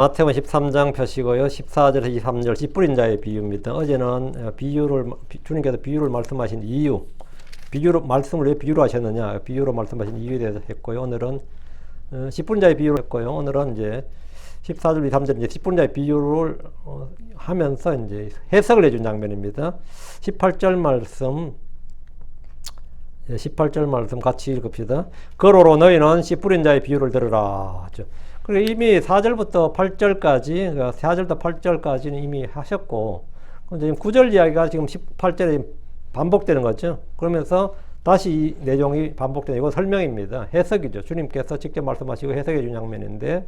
마태복음 13장 표시고요. 14절에서 23절 씨뿌린 자의 비유입니다. 어제는 주님께서 비유를 말씀하신 이유, 말씀을 왜 비유로 하셨느냐, 비유로 말씀하신 이유에 대해서 했고요. 오늘은 씨뿌린 자의 비유를 했고요. 오늘은 이제 14절, 23절 이제 씨뿌린 자의 비유를 하면서 이제 해석을 해준 장면입니다. 18절 말씀 같이 읽읍시다. 그러므로 너희는 씨 뿌린 자의 비유를 들으라. 그리고 이미 4절부터 8절까지, 4절부터 8절까지는 이미 하셨고, 지금 9절 이야기가 지금 18절에 반복되는 거죠. 그러면서 다시 이 내용이 반복되는, 이건 설명입니다. 해석이죠. 주님께서 직접 말씀하시고 해석해 준 장면인데,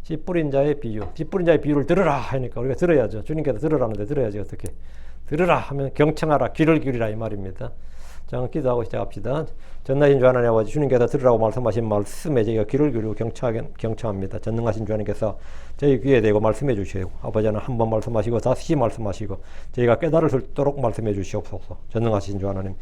씨 뿌린 자의 비유, 씨 뿌린 자의 비유를 들으라 하니까 우리가 들어야죠. 주님께서 들으라는데 들어야지. 어떻게 들으라 하면 경청하라, 귀를 기울이라 이 말입니다. 자, 기도하고 시작합시다. 전능하신 주 하나님 아버지, 주님께서 들으라고 말씀하신 말씀에 저희가 귀를 기울이고 경청합니다. 전능하신 주 하나님께서 저희 귀에 대고 말씀해 주시고, 아버지 하나님 한 번 말씀하시고 다시 말씀하시고 저희가 깨달을 수 있도록 말씀해 주시옵소서. 전능하신 주 하나님,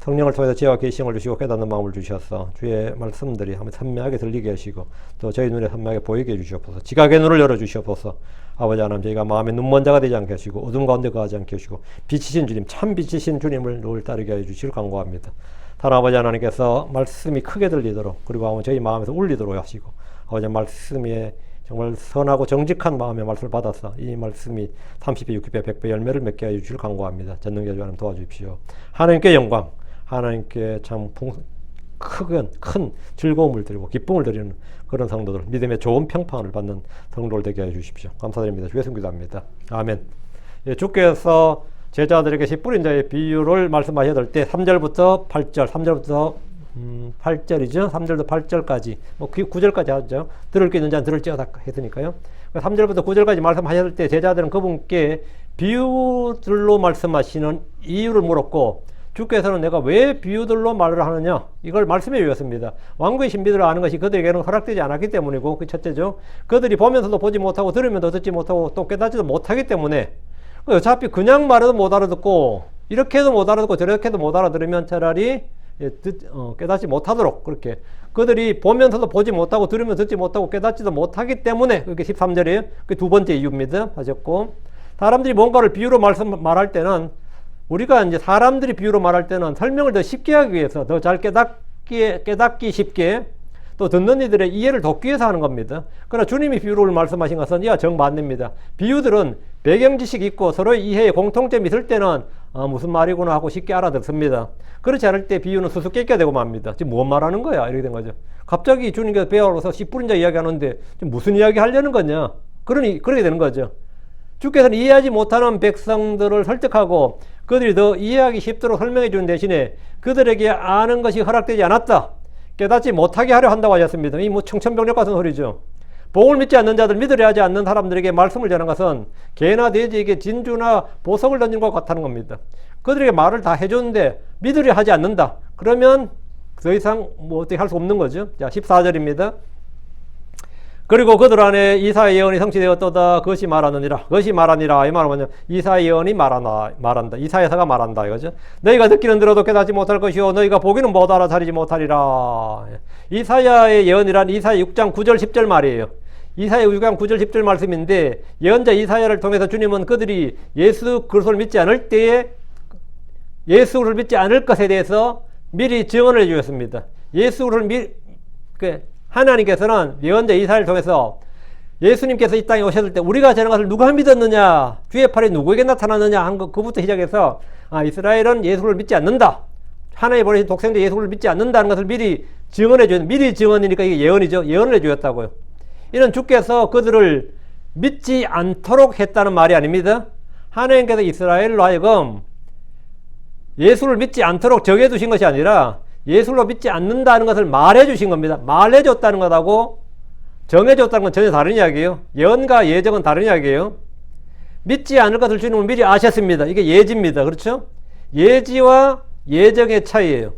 성령을 통해서 지혜와 계시를 주시고 깨닫는 마음을 주셔서 주의 말씀들이 한번 선명하게 들리게 하시고 또 저희 눈에 선명하게 보이게 해주시옵소서. 지각의 눈을 열어주시옵소서. 아버지 하나님, 저희가 마음의 눈먼자가 되지 않게 하시고 어둠 가운데 거하지 않게 하시고 빛이신 주님, 참 빛이신 주님을 늘 따르게 해주시길 간구합니다. 다른 아버지 하나님께서 말씀이 크게 들리도록, 그리고 저희 마음에서 울리도록 하시고, 아버지 말씀에 정말 선하고 정직한 마음의 말씀을 받아서 이 말씀이 30배, 60배, 100배 열매를 맺게 해주시길 간구합니다. 전능자 주 하나님 도와주십시오. 하나님께 영광, 하나님께 참 큰 즐거움을 드리고 기쁨을 드리는 그런 성도들, 믿음의 좋은 평판을 받는 성도를 되게 해주십시오. 감사드립니다. 주의 이름 기도합니다. 아멘. 예, 주께서 제자들에게 씨 뿌린 자의 비유를 말씀하셔야 될 때 3절부터 8절, 3절부터 8절이죠. 3절부터 8절까지, 9절까지 하죠. 들을 게 있는 자는 들을지어다 했으니까요. 3절부터 9절까지 말씀하셔야 될 때 제자들은 그분께 비유들로 말씀하시는 이유를 물었고, 주께서는 내가 왜 비유들로 말을 하느냐, 이걸 말씀해 주셨습니다. 왕국의 신비들을 아는 것이 그들에게는 허락되지 않았기 때문이고, 그 첫째죠. 그들이 보면서도 보지 못하고 들으면서 듣지 못하고 또 깨닫지도 못하기 때문에, 어차피 그냥 말해도 못 알아듣고 이렇게 해도 못 알아듣고 저렇게 해도 못 알아들으면 차라리 깨닫지 못하도록, 그렇게 그들이 보면서도 보지 못하고 들으면 듣지 못하고 깨닫지도 못하기 때문에, 그게 13절이에요. 그게 두 번째 이유입니다. 하셨고, 사람들이 뭔가를 비유로 말할 때는, 우리가 이제 사람들이 비유로 말할 때는 설명을 더 쉽게 하기 위해서, 더 잘 깨닫기 쉽게, 또 듣는 이들의 이해를 돕기 위해서 하는 겁니다. 그러나 주님이 비유를 말씀하신 것은 이와 정반대입니다. 비유들은 배경 지식이 있고 서로의 이해에 공통점이 있을 때는 무슨 말이구나 하고 쉽게 알아듣습니다. 그렇지 않을 때 비유는 수수께끼가 되고 맙니다. 지금 무슨 말하는 거야? 이렇게 된 거죠. 갑자기 주님께서 배워서 씨 뿌린 자 이야기하는데 지금 무슨 이야기 하려는 거냐? 그렇게 되는 거죠. 주께서는 이해하지 못하는 백성들을 설득하고 그들이 더 이해하기 쉽도록 설명해 주는 대신에 그들에게 아는 것이 허락되지 않았다, 깨닫지 못하게 하려 한다고 하셨습니다. 이 청천벽력 같은 소리죠. 복을 믿지 않는 자들, 믿으려 하지 않는 사람들에게 말씀을 전하는 것은 개나 돼지에게 진주나 보석을 던진 것 같다는 겁니다. 그들에게 말을 다 해줬는데 믿으려 하지 않는다. 그러면 더 이상 어떻게 할 수 없는 거죠. 자, 14절입니다. 그리고 그들 안에 이사의 예언이 성취되었도다. 그것이 말하느니라. 그것이 말하니라. 이 말은 뭐냐? 이사의 예언이 말한다. 이사야서가 말한다. 이거죠. 너희가 듣기는 들어도 깨닫지 못할 것이요. 너희가 보기는 못 알아차리지 못하리라. 이사야의 예언이란 이사야 6장 9절 10절 말이에요. 이사야 6장 9절 10절 말씀인데, 예언자 이사야를 통해서 주님은 그들이 예수 그리스도를 믿지 않을 때에 예수 그리스도를 믿지 않을 것에 대해서 미리 증언을 해주셨습니다. 예수 그리스도를 하나님께서는 예언자 이사야를 통해서 예수님께서 이 땅에 오셨을 때 우리가 저런 것을 누가 믿었느냐, 주의 팔이 누구에게 나타났느냐 한 그부터 시작해서 이스라엘은 예수를 믿지 않는다, 하나님이 보내신 독생자 예수를 믿지 않는다는 것을 미리 증언해 주는, 미리 증언이니까 이게 예언이죠. 예언을 해주셨다고요. 이는 주께서 그들을 믿지 않도록 했다는 말이 아닙니다. 하나님께서 이스라엘로 하여금 예수를 믿지 않도록 정해두신 것이 아니라 예수로 믿지 않는다는 것을 말해주신 겁니다. 말해줬다는 것하고 정해줬다는 건 전혀 다른 이야기예요. 예언과 예정은 다른 이야기예요. 믿지 않을 것을 주님은 미리 아셨습니다. 이게 예지입니다. 그렇죠? 예지와 예정의 차이예요.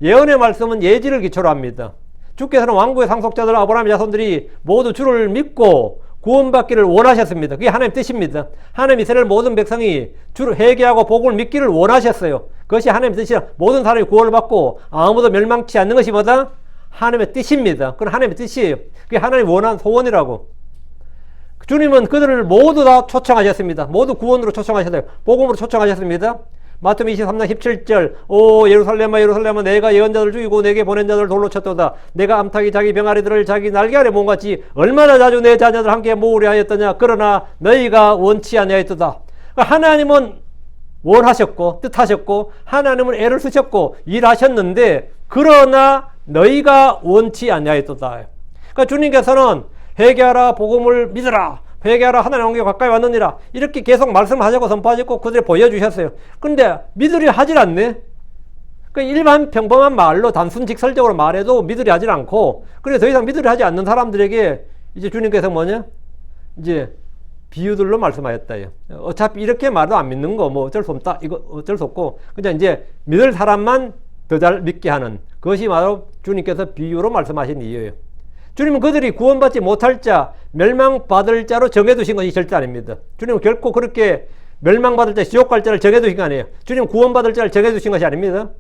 예언의 말씀은 예지를 기초로 합니다. 주께서는 왕국의 상속자들 아브라함의 자손들이 모두 주를 믿고 구원받기를 원하셨습니다. 그게 하나님의 뜻입니다. 하나님 이스라엘 모든 백성이 주를 회개하고 복을 믿기를 원하셨어요. 그것이 하나님의 뜻이라, 모든 사람이 구원을 받고 아무도 멸망치 않는 것이 뭐다? 하나님의 뜻입니다. 그건 하나님의 뜻이에요. 그게 하나님이 원한 소원이라고. 주님은 그들을 모두 다 초청하셨습니다. 모두 구원으로 초청하셨어요. 복음으로 초청하셨습니다. 마태복음 23장 17절 오 예루살렘아 예루살렘아 내가 예언자들 죽이고 내게 보낸 자들 돌로 쳤도다. 내가 암탉이 자기 병아리들을 자기 날개 아래 모은같이 얼마나 자주 내 자녀들 함께 모으려 하였더냐. 그러나 너희가 원치 아니하였도다. 그러니까 하나님은 원하셨고 뜻하셨고 하나님은 애를 쓰셨고 일하셨는데 그러나 너희가 원치 아니하였도다. 그러니까 주님께서는 회개하라 복음을 믿으라 회개하라 하나님 왕국에 가까이 왔느니라 이렇게 계속 말씀하셨고 선포하셨고 그들이 보여주셨어요. 그런데 믿으려 하질 않네. 그러니까 일반 평범한 말로 단순 직설적으로 말해도 믿으려 하질 않고 그래서 더 이상 믿으려 하지 않는 사람들에게 이제 주님께서 뭐냐 이제 비유들로 말씀하셨다요. 어차피 이렇게 말도 안 믿는 거 뭐 어쩔 수 없다 이거 어쩔 수 없고 그냥 이제 믿을 사람만 더 잘 믿게 하는 그것이 바로 주님께서 비유로 말씀하신 이유예요. 주님은 그들이 구원받지 못할 자, 멸망받을 자로 정해두신 것이 절대 아닙니다. 주님은 결코 그렇게 멸망받을 자, 지옥 갈 자를 정해두신 거 아니에요. 주님은 구원받을 자를 정해두신 것이 아닙니다.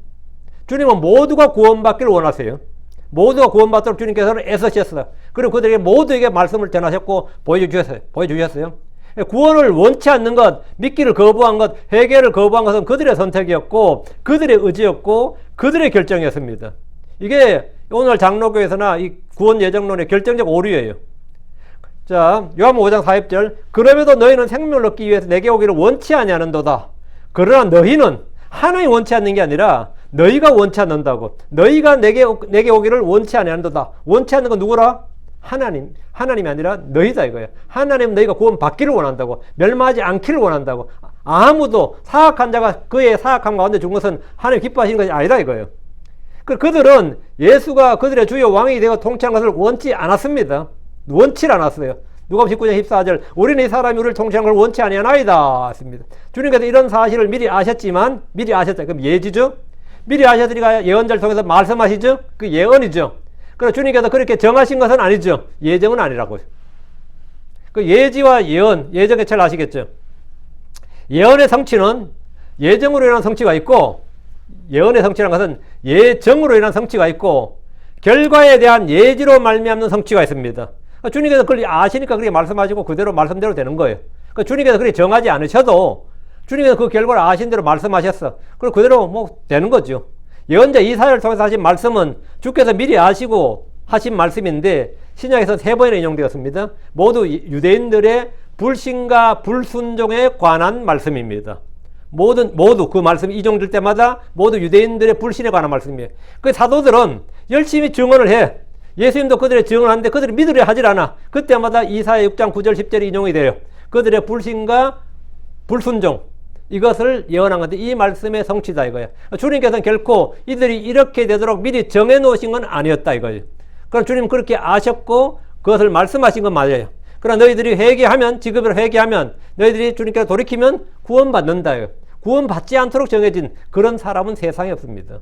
주님은 모두가 구원받기를 원하세요. 모두가 구원받도록 주님께서는 애쓰셨어요. 그리고 그들에게 모두에게 말씀을 전하셨고 보여주셨어요. 구원을 원치 않는 것, 믿기를 거부한 것, 회개를 거부한 것은 그들의 선택이었고 그들의 의지였고 그들의 결정이었습니다. 이게 오늘 장로교에서나 이 구원 예정론의 결정적 오류예요. 자, 요한복음 5장 40절 그럼에도 너희는 생명을 얻기 위해서 내게 오기를 원치 아니하는도다. 그러나 너희는 하나님이 원치 않는 게 아니라 너희가 원치 않는다고. 너희가 내게 오기를 원치 아니하는도다. 원치 않는 건 누구라? 하나님이 아니라 너희다 이거예요. 하나님은 너희가 구원 받기를 원한다고. 멸망하지 않기를 원한다고. 아무도 사악한 자가 그의 사악함 가운데 죽은 것은 하나님 기뻐하시는 것이 아니라 이거예요. 그들은 예수가 그들의 주요 왕이 되어 통치한 것을 원치 않았습니다. 원치 않았어요. 누가복음 19장 14절 우리는 이 사람이 우리를 통치하는 걸 원치 아니하나이다 했습니다. 주님께서 이런 사실을 미리 아셨지만 미리 아셨다. 그럼 예지죠. 미리 아셨으니까 예언자를 통해서 말씀하시죠. 그 예언이죠. 그래서 주님께서 그렇게 정하신 것은 아니죠. 예정은 아니라고요. 그 예지와 예언, 예정의 차이를 아시겠죠. 예언의 성취는 예정으로 인한 성취가 있고 예언의 성취라는 것은 예정으로 인한 성취가 있고 결과에 대한 예지로 말미암는 성취가 있습니다. 그러니까 주님께서 그걸 아시니까 그렇게 말씀하시고 그대로 말씀대로 되는 거예요. 그러니까 주님께서 그렇게 정하지 않으셔도 주님께서 그 결과를 아신 대로 말씀하셨어. 그리고 그대로 뭐 되는 거죠. 예언자 이사야를 통해서 하신 말씀은 주께서 미리 아시고 하신 말씀인데 신약에서 3번이나 인용되었습니다. 모두 유대인들의 불신과 불순종에 관한 말씀입니다. 모두 그 말씀이 이종될 때마다 모두 유대인들의 불신에 관한 말씀이에요. 그 사도들은 열심히 증언을 해. 예수님도 그들의 증언을 하는데 그들이 믿으려 하질 않아. 그때마다 이사야 6장 9절 10절이 인용이 돼요. 그들의 불신과 불순종 이것을 예언한 건데 이 말씀의 성취다 이거예요. 주님께서는 결코 이들이 이렇게 되도록 미리 정해놓으신 건 아니었다 이거예요. 그럼 주님 그렇게 아셨고 그것을 말씀하신 건 맞아요. 그러나 너희들이 회개하면 지금으로 회개하면 너희들이 주님께서 돌이키면 구원받는다. 구원받지 않도록 정해진 그런 사람은 세상에 없습니다.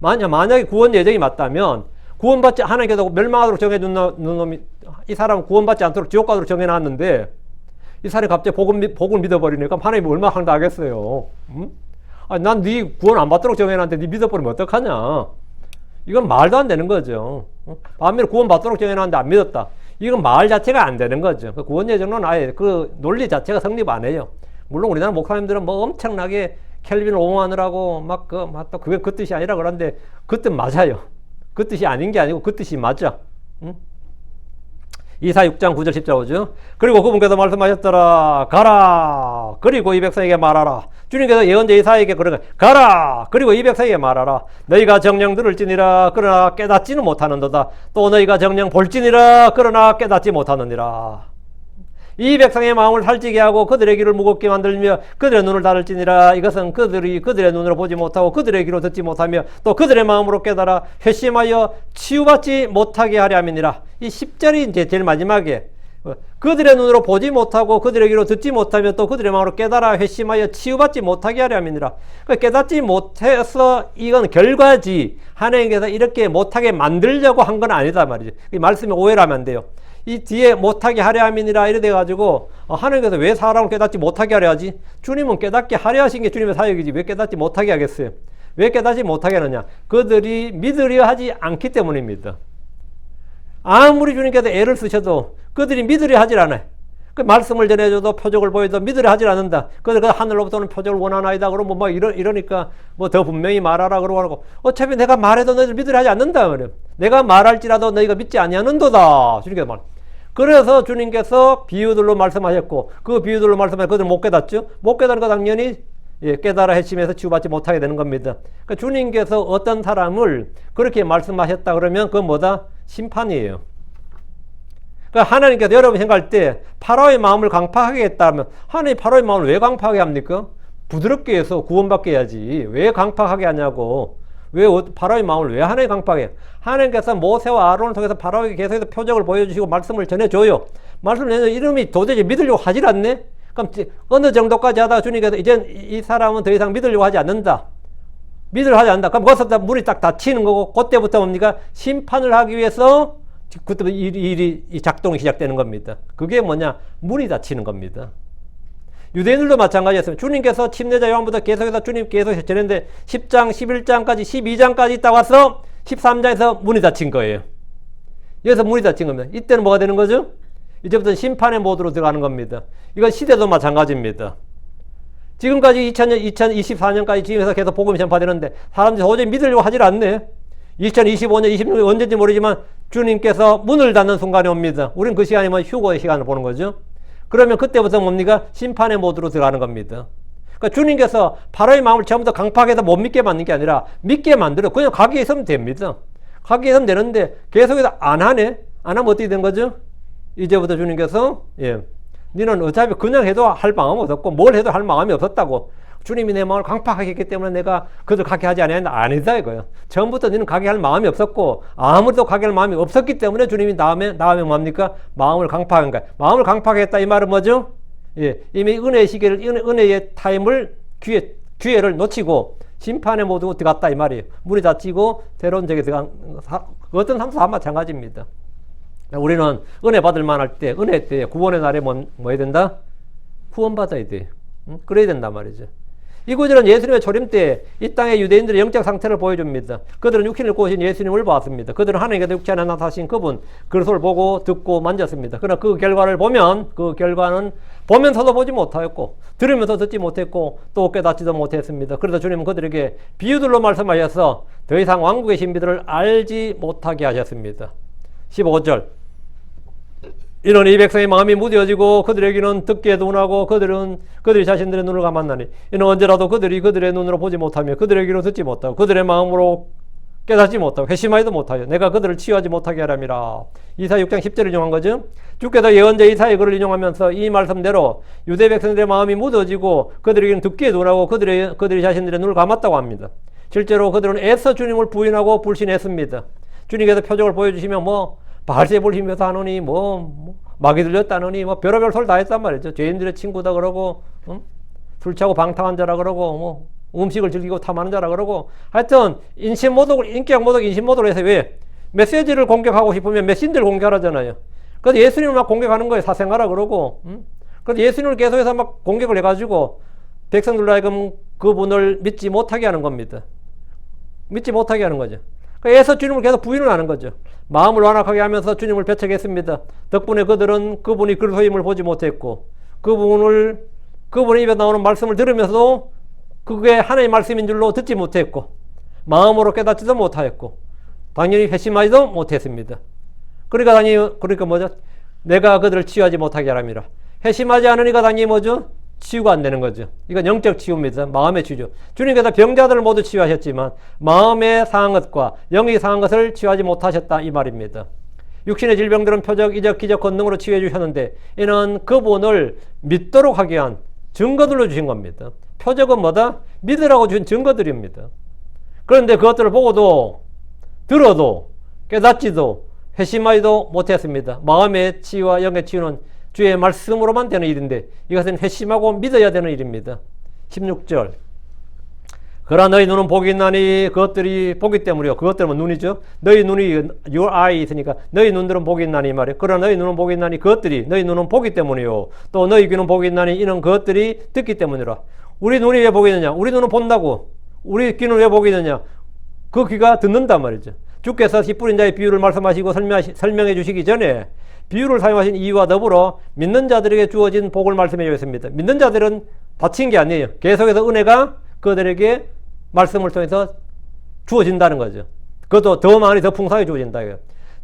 만약에 구원 예정이 맞다면 구원받지 하나님께서 멸망하도록 정해준 놈이 이 사람은 구원받지 않도록 지옥 가도록 정해놨는데 이 사람이 갑자기 복을 믿어버리니까 하나님이 얼마나 황당하겠어요. 난 네 구원 안 받도록 정해놨는데 네 믿어버리면 어떡하냐. 이건 말도 안 되는 거죠. 반면에 구원 받도록 정해놨는데 안 믿었다. 이건 말 자체가 안 되는 거죠. 그 구원 예정론 아예 그 논리 자체가 성립 안 해요. 물론 우리나라 목사님들은 뭐 엄청나게 켈빈을 옹호하느라고 또 그게 그 뜻이 아니라 그러는데 그 뜻 맞아요. 그 뜻이 아닌 게 아니고 그 뜻이 맞아. 이사 6장 9절 10절 오죠. 그리고 그분께서 말씀하셨더라. 가라. 그리고 이 백성에게 말하라. 주님께서 예언자 이사야에게 그러는 거예요. 가라. 그리고 이 백성에게 말하라. 너희가 정령 들을지니라. 그러나 깨닫지는 못하는도다. 또 너희가 정령 볼지니라. 그러나 깨닫지 못하느니라. 이 백성의 마음을 살찌게 하고 그들의 귀를 무겁게 만들며 그들의 눈을 닫을지니라. 이것은 그들이 그들의 눈으로 보지 못하고 그들의 귀로 듣지 못하며 또 그들의 마음으로 깨달아 회심하여 치유받지 못하게 하려 함이니라. 이 10절이 이제 제일 마지막에 그들의 눈으로 보지 못하고 그들의 귀로 듣지 못하며 또 그들의 마음으로 깨달아 회심하여 치유받지 못하게 하려 함이니라. 깨닫지 못해서 이건 결과지 하나님께서 이렇게 못하게 만들려고 한 건 아니다 말이죠. 이 말씀에 오해를 하면 안 돼요. 이 뒤에 못하게 하려 함이니라 이래 돼가지고 하나님께서 왜 사람을 깨닫지 못하게 하려 하지? 주님은 깨닫게 하려 하신 게 주님의 사역이지 왜 깨닫지 못하게 하겠어요? 왜 깨닫지 못하게 하느냐? 그들이 믿으려 하지 않기 때문입니다. 아무리 주님께서 애를 쓰셔도 그들이 믿으려 하질 않아요. 그 말씀을 전해줘도 표적을 보여도 믿으려 하질 않는다. 그래서 그 하늘로부터는 표적을 원하나이다. 그러면 뭐 이러니까 뭐 더 분명히 말하라 그러고 어차피 내가 말해도 너희들 믿으려 하지 않는다. 그래요. 내가 말할지라도 너희가 믿지 아니하는도다. 주님께서 말. 그래서 주님께서 비유들로 말씀하셨고 그 비유들로 말씀하셨고 그들은 못 깨닫죠. 못 깨달으니까 당연히 깨달아 핵심에서 치유받지 못하게 되는 겁니다. 그러니까 주님께서 어떤 사람을 그렇게 말씀하셨다 그러면 그건 뭐다? 심판이에요. 그러니까 하나님께서 여러분 생각할 때 파라오의 마음을 강팍하게 했다면 하나님이 파라오의 마음을 왜 강팍하게 합니까? 부드럽게 해서 구원받게 해야지. 왜 강팍하게 하냐고. 왜 파라오의 마음을 왜 하나님이 강팍하게 해요? 하나님께서 모세와 아론을 통해서 파라오에게 계속해서 표적을 보여주시고 말씀을 전해줘요. 말씀을 전해서 이름이 도저히 믿으려고 하질 않네? 그럼 어느 정도까지 하다가 주님께서 이제 이 사람은 더 이상 믿으려고 하지 않는다. 믿으려고 하지 않는다. 그럼 거기서 문이 딱 닫히는 거고 그때부터 뭡니까? 심판을 하기 위해서 그때부터 일이 작동이 시작되는 겁니다. 그게 뭐냐? 문이 닫히는 겁니다. 유대인들도 마찬가지였습니다. 주님께서 침례자 요한부터 계속해서 주님 계속 전했는데 10장, 11장까지, 12장까지 있다 와서 13장에서 문이 닫힌 거예요. 여기서 문이 닫힌 겁니다. 이때는 뭐가 되는 거죠? 이제부터 심판의 모드로 들어가는 겁니다. 이건 시대도 마찬가지입니다. 지금까지 2024년까지 지금에서 계속 복음이 전파되는데 사람들이 도저히 믿으려고 하질 않네. 2025년, 26년 언제인지 모르지만 주님께서 문을 닫는 순간이 옵니다. 우리는 그 시간이 뭐 휴거의 시간을 보는 거죠. 그러면 그때부터 뭡니까? 심판의 모드로 들어가는 겁니다. 그러니까 주님께서 파라오의 마음을 처음부터 강팍해서 못 믿게 만든 게 아니라 믿게 만들어. 그냥 가기에 있으면 됩니다. 가기에 있으면 되는데 계속해서 안 하네? 안 하면 어떻게 된 거죠? 이제부터 주님께서 너는 어차피 그냥 해도 할 마음이 없었고 뭘 해도 할 마음이 없었다고. 주님이 내 마음을 강팍하게 했기 때문에 내가 그들 가게 하지 않았는데 아니다 이거예요. 처음부터 너는 가게 할 마음이 없었고 아무래도 가게 할 마음이 없었기 때문에 주님이 다음에 뭡니까? 마음을 강팍한 거야. 마음을 강팍했다 이 말은 뭐죠? 이미 은혜의 시기를 은혜의 타임을 기회를 놓치고 심판에 모두 들어갔다 이 말이에요. 문이 닫히고 새로운 적에 들어간 어떤 삶도 다 마찬가지입니다. 우리는 은혜 받을 만할 때 은혜 때 구원의 날에 뭐 해야 된다? 구원받아야 돼. 그래야 된단 말이죠. 이 구절은 예수님의 초림 때 이 땅의 유대인들의 영적 상태를 보여줍니다. 그들은 육신을 입고 오신 예수님을 봤습니다. 그들은 하나님께서 육체 안에 나타나신 그분 그리스도를 보고 듣고 만졌습니다. 그러나 그 결과를 보면 그 결과는 보면서도 보지 못하였고 들으면서 듣지 못했고 또 깨닫지도 못했습니다. 그래서 주님은 그들에게 비유들로 말씀하셔서 더 이상 왕국의 신비들을 알지 못하게 하셨습니다. 15절 이런 이 백성의 마음이 무뎌지고 그들에게는 듣기에도 둔하고 그들이 자신들의 눈을 감았나니 이는 언제라도 그들의 눈으로 보지 못하며 그들의 귀로 듣지 못하고 그들의 마음으로 깨닫지 못하고 회심하지도 못하여 내가 그들을 치유하지 못하게 하람이라. 이사야 6장 10절을 인용한 거죠. 주께서 예언자 이사야의 글을 인용하면서 이 말씀대로 유대 백성들의 마음이 무뎌지고 그들에게는 듣기에 둔하고 그들이 자신들의 눈을 감았다고 합니다. 실제로 그들은 애써 주님을 부인하고 불신했습니다. 주님께서 표적을 보여주시면 바알세불 힘에서 하느니 마귀 들렸다느니 별의별 소리 다 했단 말이죠. 죄인들의 친구다 그러고 술 취하고 방탕한 자라 그러고 음식을 즐기고 탐하는 자라 그러고 하여튼 인격 모독 인신 모독을 해서 왜 메시지를 공격하고 싶으면 메신저를 공격하잖아요. 그래서 예수님을 막 공격하는 거예요. 사생하라 그러고 그래서 예수님을 계속해서 막 공격을 해가지고 백성들로 하여금 그분을 믿지 못하게 하는 겁니다. 믿지 못하게 하는 거죠. 그래서 주님을 계속 부인을 하는 거죠. 마음을 완악하게 하면서 주님을 배척했습니다. 덕분에 그들은 그분이 그리스도임을 보지 못했고 그분의 입에 나오는 말씀을 들으면서도 그게 하나님의 말씀인 줄로 듣지 못했고 마음으로 깨닫지도 못하였고 당연히 회심하지도 못했습니다. 그러니까 뭐죠? 내가 그들을 치유하지 못하게 하람이라. 회심하지 않으니까 당연히 뭐죠? 치유가 안 되는 거죠. 이건 영적 치유입니다. 마음의 치유죠. 주님께서 병자들을 모두 치유하셨지만 마음에 상한 것과 영이 상한 것을 치유하지 못하셨다 이 말입니다. 육신의 질병들은 표적, 이적, 기적, 권능으로 치유해 주셨는데 이는 그분을 믿도록 하기 위한 증거들로 주신 겁니다. 표적은 뭐다? 믿으라고 주신 증거들입니다. 그런데 그것들을 보고도 들어도 깨닫지도 회심하지도 못했습니다. 마음의 치유와 영의 치유는 주의 말씀으로만 되는 일인데 이것은 회심하고 믿어야 되는 일입니다. 16절 그러나 너희 눈은 복이 있나니 그것들이 보기 때문이요. 그것들은 눈이죠. 너희 눈이 your eye 있으니까 너희 눈들은 복이 있나니 말이에요. 그러나 너희 눈은 복이 있나니 그것들이 너희 눈은 복이 때문이요. 또 너희 귀는 복이 있나니 이는 그것들이 듣기 때문이라. 우리 눈이 왜 복이 있느냐? 우리 눈은 본다고. 우리 귀는 왜 복이 있느냐? 그 귀가 듣는단 말이죠. 주께서 씨 뿌린 자의 비유를 말씀하시고 설명해 주시기 전에 비유를 사용하신 이유와 더불어 믿는 자들에게 주어진 복을 말씀해 주셨습니다. 믿는 자들은 다친 게 아니에요. 계속해서 은혜가 그들에게 말씀을 통해서 주어진다는 거죠. 그것도 더 많이 더 풍성하게 주어진다.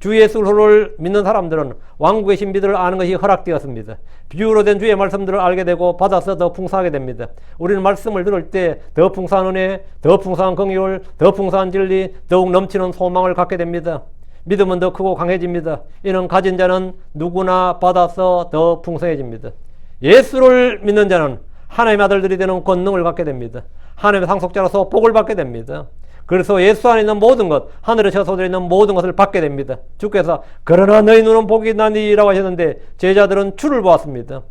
주 예수를 믿는 사람들은 왕국의 신비들을 아는 것이 허락되었습니다. 비유로 된 주의 말씀들을 알게 되고 받아서 더 풍성하게 됩니다. 우리는 말씀을 들을 때 더 풍성한 은혜, 더 풍성한 긍휼, 더 풍성한 진리, 더욱 넘치는 소망을 갖게 됩니다. 믿음은 더 크고 강해집니다. 이는 가진 자는 누구나 받아서 더 풍성해집니다. 예수를 믿는 자는 하나님의 아들들이 되는 권능을 갖게 됩니다. 하나님의 상속자로서 복을 받게 됩니다. 그래서 예수 안에 있는 모든 것, 하늘에 저소되어 있는 모든 것을 받게 됩니다. 주께서 그러나 너희 눈은 복이 나니라고 하셨는데 제자들은 주를 보았습니다.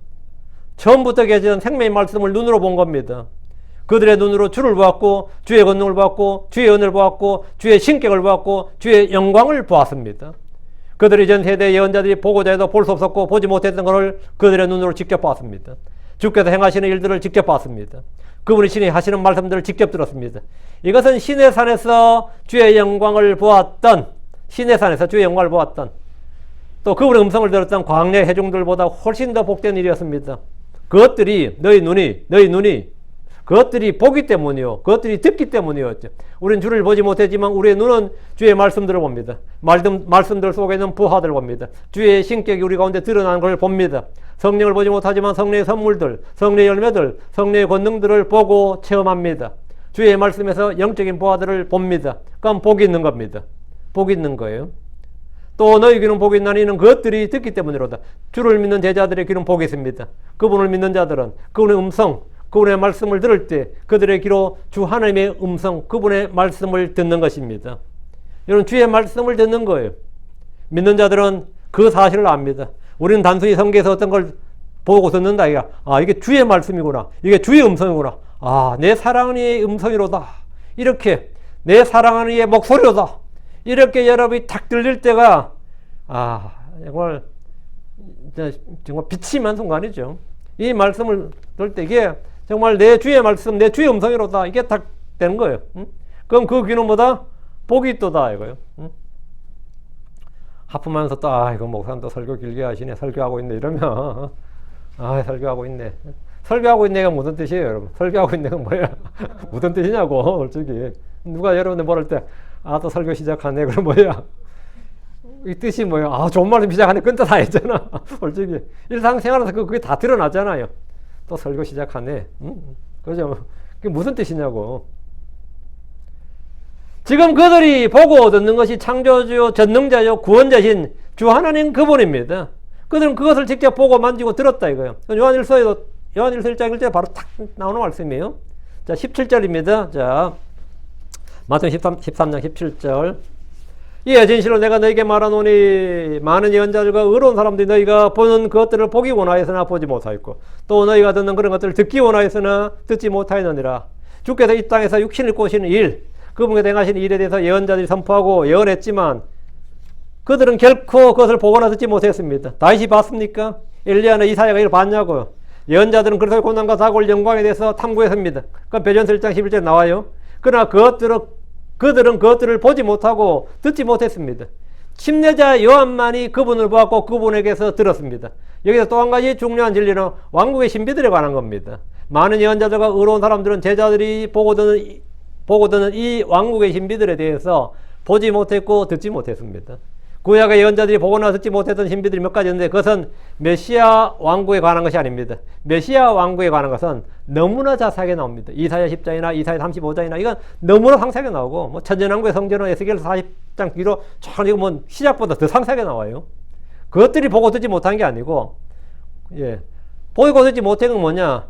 처음부터 계시던 생명의 말씀을 눈으로 본 겁니다. 그들의 눈으로 주를 보았고 주의 권능을 보았고 주의 은혜를 보았고 주의 신격을 보았고 주의 영광을 보았습니다. 그들이 전 세대 예언자들이 보고자 해도 볼 수 없었고 보지 못했던 것을 그들의 눈으로 직접 봤습니다. 주께서 행하시는 일들을 직접 봤습니다. 그분이 신이 하시는 말씀들을 직접 들었습니다. 이것은 신의 산에서 주의 영광을 보았던, 신의 산에서 주의 영광을 보았던, 또 그분의 음성을 들었던 광야 회중들보다 훨씬 더 복된 일이었습니다. 그것들이 너희 눈이 그것들이 보기 때문이요, 그것들이 듣기 때문이었죠. 우리는 주를 보지 못했지만 우리의 눈은 주의 말씀들을 봅니다. 말씀들 속에 있는 부하들을 봅니다. 주의 신격이 우리 가운데 드러나는 걸 봅니다. 성령을 보지 못하지만 성령의 선물들, 성령의 열매들, 성령의 권능들을 보고 체험합니다. 주의 말씀에서 영적인 부하들을 봅니다. 그럼 복이 있는 겁니다. 복이 있는 거예요. 또 너희 귀는 복이 있나니 이는 그것들이 듣기 때문이로다. 주를 믿는 제자들의 귀는 복이 있습니다. 그분을 믿는 자들은 그분의 음성, 그분의 말씀을 들을 때 그들의 귀로 주 하나님의 음성, 그분의 말씀을 듣는 것입니다. 여러분, 주의 말씀을 듣는 거예요. 믿는 자들은 그 사실을 압니다. 우리는 단순히 성경에서 어떤 걸 보고 듣는다. 이게 주의 말씀이구나. 이게 주의 음성이구나. 내 사랑하는 이의 음성이로다. 이렇게 내 사랑하는 이의 목소리로다. 이렇게 여러분이 탁 들릴 때가 정말 비침한 순간이죠. 이 말씀을 들을 때 이게 정말 내 주의 말씀, 내 주의 음성이로다. 이게 딱 되는 거예요. 그럼 그 귀는 뭐다? 복이 있도다 이거예요. 하품하면서 또 이거 목사님 또 설교 길게 하시네. 설교하고 있네 이러면 설교하고 있네. 설교하고 있네가 무슨 뜻이에요, 여러분? 설교하고 있네가 뭐야? 무슨 뜻이냐고, 솔직히. 누가 여러분들 뭐랄 때 또 설교 시작하네. 그럼 뭐야? 이 뜻이 뭐야? 좋은 말씀 시작하네. 그건 또 다 했잖아. 솔직히. 일상생활에서 그게 다 드러나잖아요. 또 설교 시작하네. 그죠? 그게 무슨 뜻이냐고. 지금 그들이 보고 듣는 것이 창조주요, 전능자요, 구원자신 주 하나님 그분입니다. 그들은 그것을 직접 보고 만지고 들었다 이거예요. 요한일서 1장 1절 바로 탁 나오는 말씀이에요. 자, 17절입니다. 자, 마태복음 13장 17절. 이에 진실로 내가 너에게 말하노니 많은 예언자들과 의로운 사람들이 너희가 보는 그것들을 보기 원하였으나 보지 못하였고 또 너희가 듣는 그런 것들을 듣기 원하였으나 듣지 못하였느니라. 주께서 이 땅에서 육신을 입고 오시는 일, 그분께 행하신 일에 대해서 예언자들이 선포하고 예언했지만 그들은 결코 그것을 보거나 듣지 못했습니다. 다윗이 봤습니까? 엘리야나 이사야가 이걸 봤냐고요. 예언자들은 그리스도의 고난과 사고의 영광에 대해서 탐구했습니다. 그럼 베드로전서 1장 11절에 나와요. 그러나 그들은 그것들을 보지 못하고 듣지 못했습니다. 침례자 요한만이 그분을 보았고 그분에게서 들었습니다. 여기서 또 한 가지 중요한 진리는 왕국의 신비들에 관한 겁니다. 많은 예언자들과 의로운 사람들은 제자들이 보고 듣는 이 왕국의 신비들에 대해서 보지 못했고 듣지 못했습니다. 구약의 예언자들이 보거나 듣지 못했던 신비들이 몇 가지 있는데 그것은 메시아 왕국에 관한 것이 아닙니다. 메시아 왕국에 관한 것은 너무나 자세하게 나옵니다. 이사야 10장이나 이사야 35장이나 이건 너무나 상세하게 나오고 천년왕국의 성전은 에스겔 40장 뒤로 쫙 이거 시작보다 더 상세하게 나와요. 그것들이 보고 듣지 못한 게 아니고 보고 듣지 못한 건 뭐냐?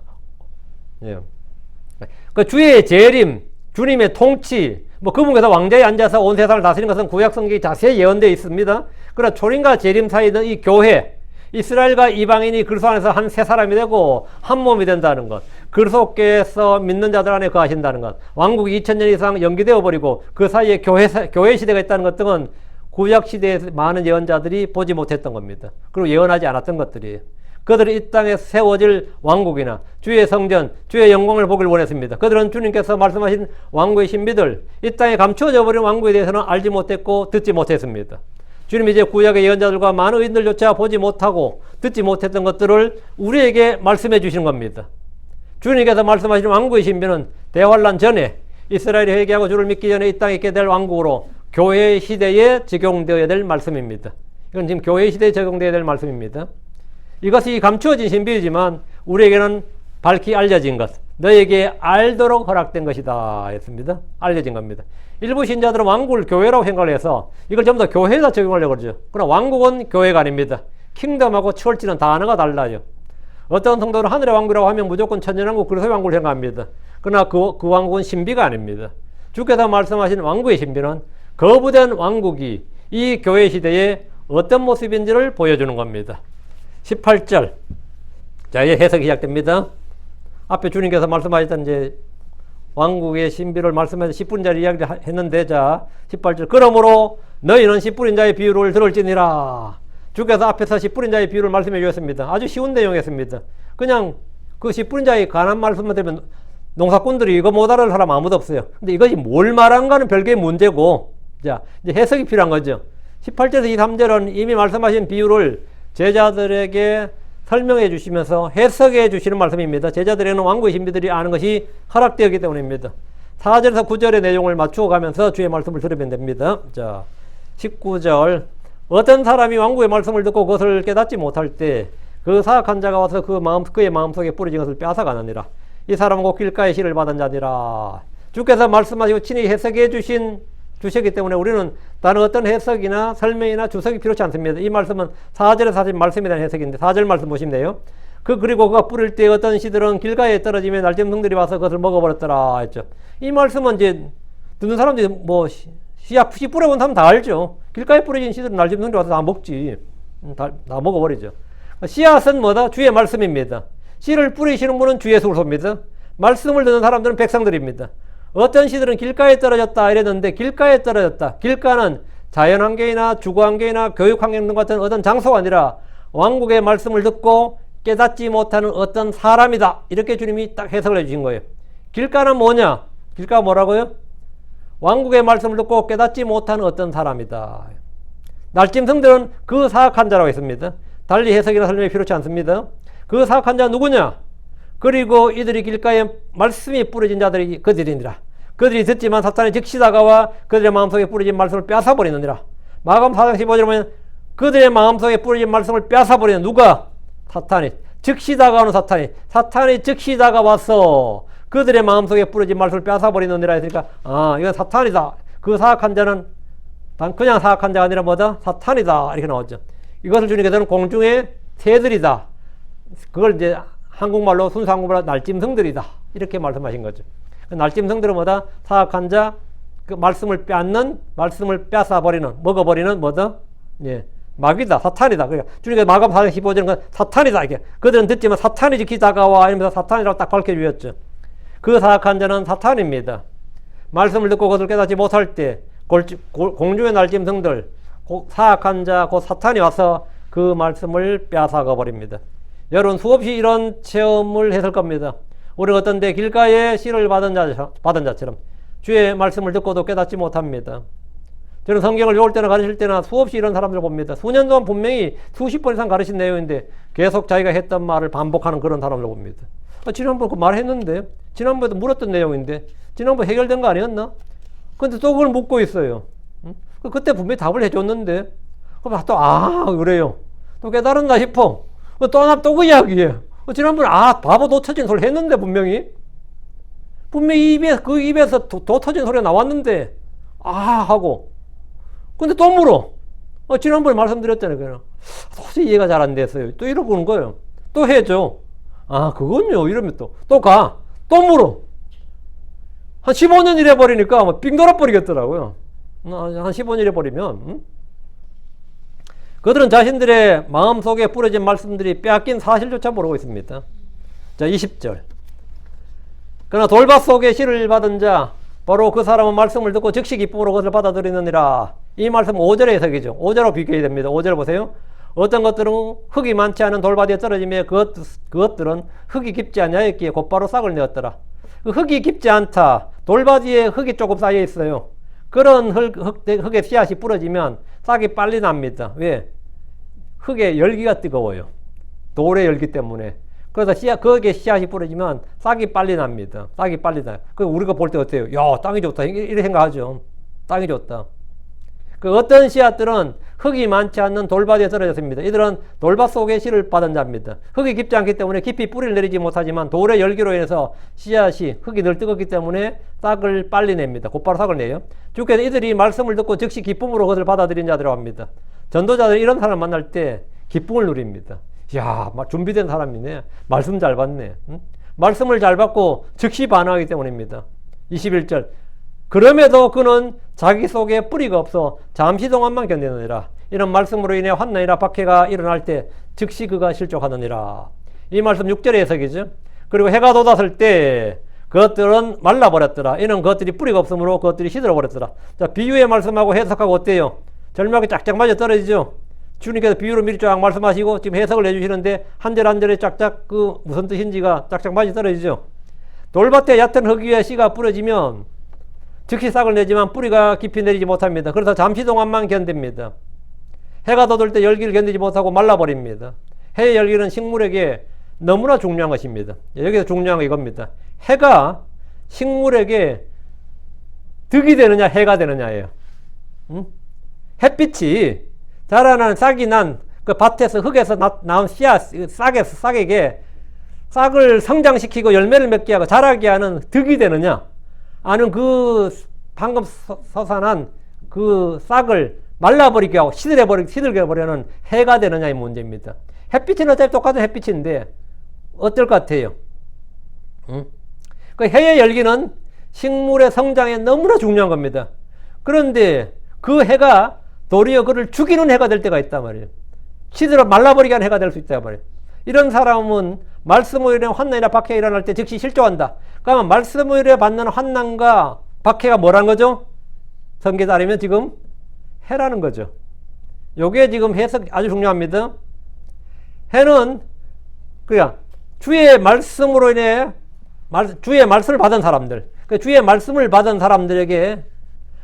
그 주의 재림, 주님의 통치, 그분께서 왕자에 앉아서 온 세상을 다스리는 것은 구약 성경이 자세히 예언되어 있습니다. 그러나 초림과 재림 사이에 있는 이 교회, 이스라엘과 이방인이 그리스도 안에서 한 세 사람이 되고 한 몸이 된다는 것, 그리스도께서 믿는 자들 안에 거하신다는 것, 왕국이 2000년 이상 연기되어 버리고 그 사이에 교회 시대가 있다는 것 등은 구약 시대에 많은 예언자들이 보지 못했던 겁니다. 그리고 예언하지 않았던 것들이에요. 그들은 이 땅에 세워질 왕국이나 주의 성전, 주의 영광을 보길 원했습니다. 그들은 주님께서 말씀하신 왕국의 신비들, 이 땅에 감추어져 버린 왕국에 대해서는 알지 못했고 듣지 못했습니다. 주님이 이제 구약의 예언자들과 많은 의인들조차 보지 못하고 듣지 못했던 것들을 우리에게 말씀해 주시는 겁니다. 주님께서 말씀하시는 왕국의 신비는 대환란 전에 이스라엘이 회개하고 주를 믿기 전에 이 땅에 있게 될 왕국으로 교회 시대에 적용되어야 될 말씀입니다. 이건 지금 교회 시대에 적용되어야 될 말씀입니다. 이것이 감추어진 신비이지만 우리에게는 밝히 알려진 것, 너에게 알도록 허락된 것이다 했습니다. 알려진 겁니다. 일부 신자들은 왕국을 교회라고 생각을 해서 이걸 전부 다 교회에다 적용하려고 그러죠. 그러나 왕국은 교회가 아닙니다. 킹덤하고 철지는 단어가 달라요. 어떤 성도는 하늘의 왕국이라고 하면 무조건 천년왕국, 그리스도의 왕국을 생각합니다. 그러나 그 왕국은 신비가 아닙니다. 주께서 말씀하신 왕국의 신비는 거부된 왕국이 이 교회 시대에 어떤 모습인지를 보여주는 겁니다. 18절. 자, 이제 해석이 시작됩니다. 앞에 주님께서 말씀하셨던 이제 왕국의 신비를 말씀해서 10분짜리 이야기를 했는데, 자, 18절. 그러므로 너희는 10분인 자의 비유를 들을지니라. 주께서 앞에서 10분인 자의 비유를 말씀해 주셨습니다. 아주 쉬운 내용이었습니다. 그냥 그 10분인 자의 관한 말씀만 들으면 농사꾼들이 이거 못 알아듣는 사람 아무도 없어요. 근데 이것이 뭘 말하는가는 별개의 문제고, 자, 이제 해석이 필요한 거죠. 18절에서 23절은 이미 말씀하신 비유를 제자들에게 설명해 주시면서 해석해 주시는 말씀입니다. 제자들에게는 왕국의 신비들이 아는 것이 허락되었기 때문입니다. 4절에서 9절의 내용을 맞추어 가면서 주의 말씀을 들으면 됩니다. 자, 19절. 어떤 사람이 왕국의 말씀을 듣고 그것을 깨닫지 못할 때 그 사악한 자가 와서 그의 마음속에 뿌려진 것을 빼앗아가느니라. 이 사람은 곧 길가의 씨를 받은 자니라. 주께서 말씀하시고 친히 해석해 주시기 때문에 우리는 다른 어떤 해석이나 설명이나 주석이 필요치 않습니다. 이 말씀은 4절에 사실 말씀에 대한 해석인데 4절 말씀 보시면 돼요. 그리고 그가 뿌릴 때 어떤 씨들은 길가에 떨어지며 날짐승들이 와서 그것을 먹어버렸더라 했죠. 이 말씀은 이제 듣는 사람들이 뭐 씨 뿌려본 사람 다 알죠. 길가에 뿌려진 씨들은 날짐승들이 와서 다 먹지. 다 먹어버리죠. 씨앗은 뭐다? 주의 말씀입니다. 씨를 뿌리시는 분은 주 예수 그리스도입니다. 말씀을 듣는 사람들은 백성들입니다. 어떤 씨들은 길가에 떨어졌다 이랬는데 길가에 떨어졌다. 길가는 자연환경이나 주거환경이나 교육환경 같은 어떤 장소가 아니라 왕국의 말씀을 듣고 깨닫지 못하는 어떤 사람이다. 이렇게 주님이 딱 해석을 해주신 거예요. 길가는 뭐냐? 길가가 뭐라고요? 왕국의 말씀을 듣고 깨닫지 못하는 어떤 사람이다. 날짐승들은 그 사악한 자라고 했습니다. 달리 해석이나 설명이 필요치 않습니다. 그 사악한 자는 누구냐? 그리고 이들이 길가에 말씀이 뿌려진 자들이 그들이니라. 그들이 듣지만 사탄이 즉시 다가와 그들의 마음속에 뿌려진 말씀을 뺏어버리느니라. 마가음 4장 15절에 보면 그들의 마음속에 뿌려진 말씀을 뺏어버리는 누가? 사탄이. 즉시 다가오는 사탄이 즉시 다가와서 그들의 마음속에 뿌려진 말씀을 뺏어버리느니라 했으니까 이건 사탄이다. 그 사악한 자는 그냥 사악한 자가 아니라 뭐다? 사탄이다. 이렇게 나왔죠. 이것을 주님께서는 공중의 새들이다. 그걸 이제 한국말로 순수 한국말로 날짐승들이다. 이렇게 말씀하신 거죠. 날짐승들은 뭐다? 사악한 자, 그 말씀을 빼앗는, 말씀을 뺏어버리는, 먹어버리는 뭐다? 예, 마귀다, 사탄이다. 그러니까 주님께서 마가음 4장 15절은 사탄이다. 이게 그들은 듣지만 사탄이 지키 다가와 이러면서 사탄이라고 딱 밝혀주셨죠. 그 사악한 자는 사탄입니다. 말씀을 듣고 그것을 깨닫지 못할 때 공중의 날짐승들, 사악한 자, 곧 사탄이 와서 그 말씀을 빼앗아가 버립니다. 여러분 수없이 이런 체험을 했을 겁니다. 우리가 어떤 데 길가에 씨를 받은 자처럼 주의 말씀을 듣고도 깨닫지 못합니다. 저는 성경을 배울 때나 가르칠 때나 수없이 이런 사람들을 봅니다. 수년 동안 분명히 수십 번 이상 가르친 내용인데 계속 자기가 했던 말을 반복하는 그런 사람을 봅니다. 지난번 그 말했는데, 지난번에도 물었던 내용인데, 지난번 해결된 거 아니었나? 근데 또 그걸 묻고 있어요. 그때 분명히 답을 해줬는데, 그럼 또 그래요. 또 깨달았나 싶어. 또 그 이야기예요. 지난번에 바보 도 터진 소리 했는데 분명히 그 입에서 도 터진 소리가 나왔는데 하고 근데 또 물어. 지난번에 말씀드렸잖아요. 그냥 도저히 이해가 잘 안 됐어요. 또 이러고는 거예요. 또 해줘. 그건요. 이러면 또 물어. 한 15년 이래 버리니까 빙 돌아버리겠더라고요. 한 15년 이래 버리면 그들은 자신들의 마음속에 뿌려진 말씀들이 빼앗긴 사실조차 모르고 있습니다. 자, 20절. 그러나 돌밭 속에 씨를 받은 자 바로 그 사람은 말씀을 듣고 즉시 기쁨으로 그것을 받아들이느니라. 이 말씀은 5절의 해석이죠. 5절로 비교해야 됩니다. 5절 보세요. 어떤 것들은 흙이 많지 않은 돌밭에 떨어지며 그것들은 흙이 깊지 않냐였기에 곧바로 싹을 내었더라. 그 흙이 깊지 않다. 돌밭 위에 흙이 조금 쌓여 있어요. 그런 흙에 씨앗이 뿌려지면 싹이 빨리 납니다. 왜? 흙의 열기가 뜨거워요. 돌의 열기 때문에. 그래서 거기에 씨앗이 뿌려지면 싹이 빨리 납니다. 싹이 빨리 나요. 그 우리가 볼 때 어때요? 야, 땅이 좋다. 이렇게 생각하죠. 땅이 좋다. 그 어떤 씨앗들은 흙이 많지 않는 돌밭에 떨어졌습니다. 이들은 돌밭 속에 씨를 받은 자입니다. 흙이 깊지 않기 때문에 깊이 뿌리를 내리지 못하지만 돌의 열기로 인해서 씨앗이 흙이 늘 뜨겁기 때문에 싹을 빨리 냅니다. 곧바로 싹을 내요. 주께서 이들이 말씀을 듣고 즉시 기쁨으로 그것을 받아들인 자들이라고 합니다. 전도자들은 이런 사람을 만날 때 기쁨을 누립니다. 이야, 준비된 사람이네. 말씀 잘 받네. 응? 말씀을 잘 받고 즉시 반응하기 때문입니다. 21절. 그럼에도 그는 자기 속에 뿌리가 없어 잠시 동안만 견디느니라. 이런 말씀으로 인해 환난이나 박해가 일어날 때 즉시 그가 실족하느니라. 이 말씀 6절의 해석이죠. 그리고 해가 돋았을 때 그것들은 말라버렸더라. 이는 그것들이 뿌리가 없으므로 그것들이 시들어버렸더라. 자, 비유의 말씀하고 해석하고 어때요? 절벽에 짝짝 맞아 떨어지죠. 주님께서 비유로 미리 쫙 말씀하시고 지금 해석을 해주시는데 한 절 한 절에 짝짝 그 무슨 뜻인지가 짝짝 맞아 떨어지죠. 돌밭에 얕은 흙 위에 씨가 뿌려지면 즉시 싹을 내지만 뿌리가 깊이 내리지 못합니다. 그래서 잠시 동안만 견딥니다. 해가 돋을 때 열기를 견디지 못하고 말라버립니다. 해의 열기는 식물에게 너무나 중요한 것입니다. 여기서 중요한 거 이겁니다. 해가 식물에게 득이 되느냐 해가 되느냐예요. 햇빛이 자라나는 싹이 난 그 밭에서 흙에서 나온 씨앗 싹에게 싹을 성장시키고 열매를 맺게 하고 자라게 하는 득이 되느냐, 아니면 그 방금 서산한 그 싹을 말라버리게 하고 시들게 버리는 해가 되느냐의 문제입니다. 햇빛은 어차피 똑같은 햇빛인데 어떨 것 같아요? 그 해의 열기는 식물의 성장에 너무나 중요한 겁니다. 그런데 그 해가 도리어 그를 죽이는 해가 될 때가 있단 말이에요. 시들어 말라버리게 하는 해가 될 수 있단 말이에요. 이런 사람은 말씀으로 인해 환난이나 박해가 일어날 때 즉시 실족한다. 그러면 말씀으로 인해 받는 환난과 박해가 뭐란 거죠? 성경에 따르면 지금 해라는 거죠. 요게 지금 해석 아주 중요합니다. 해는 그냥 주의 말씀으로 인해 주의 말씀을 받은 사람들, 그 주의 말씀을 받은 사람들에게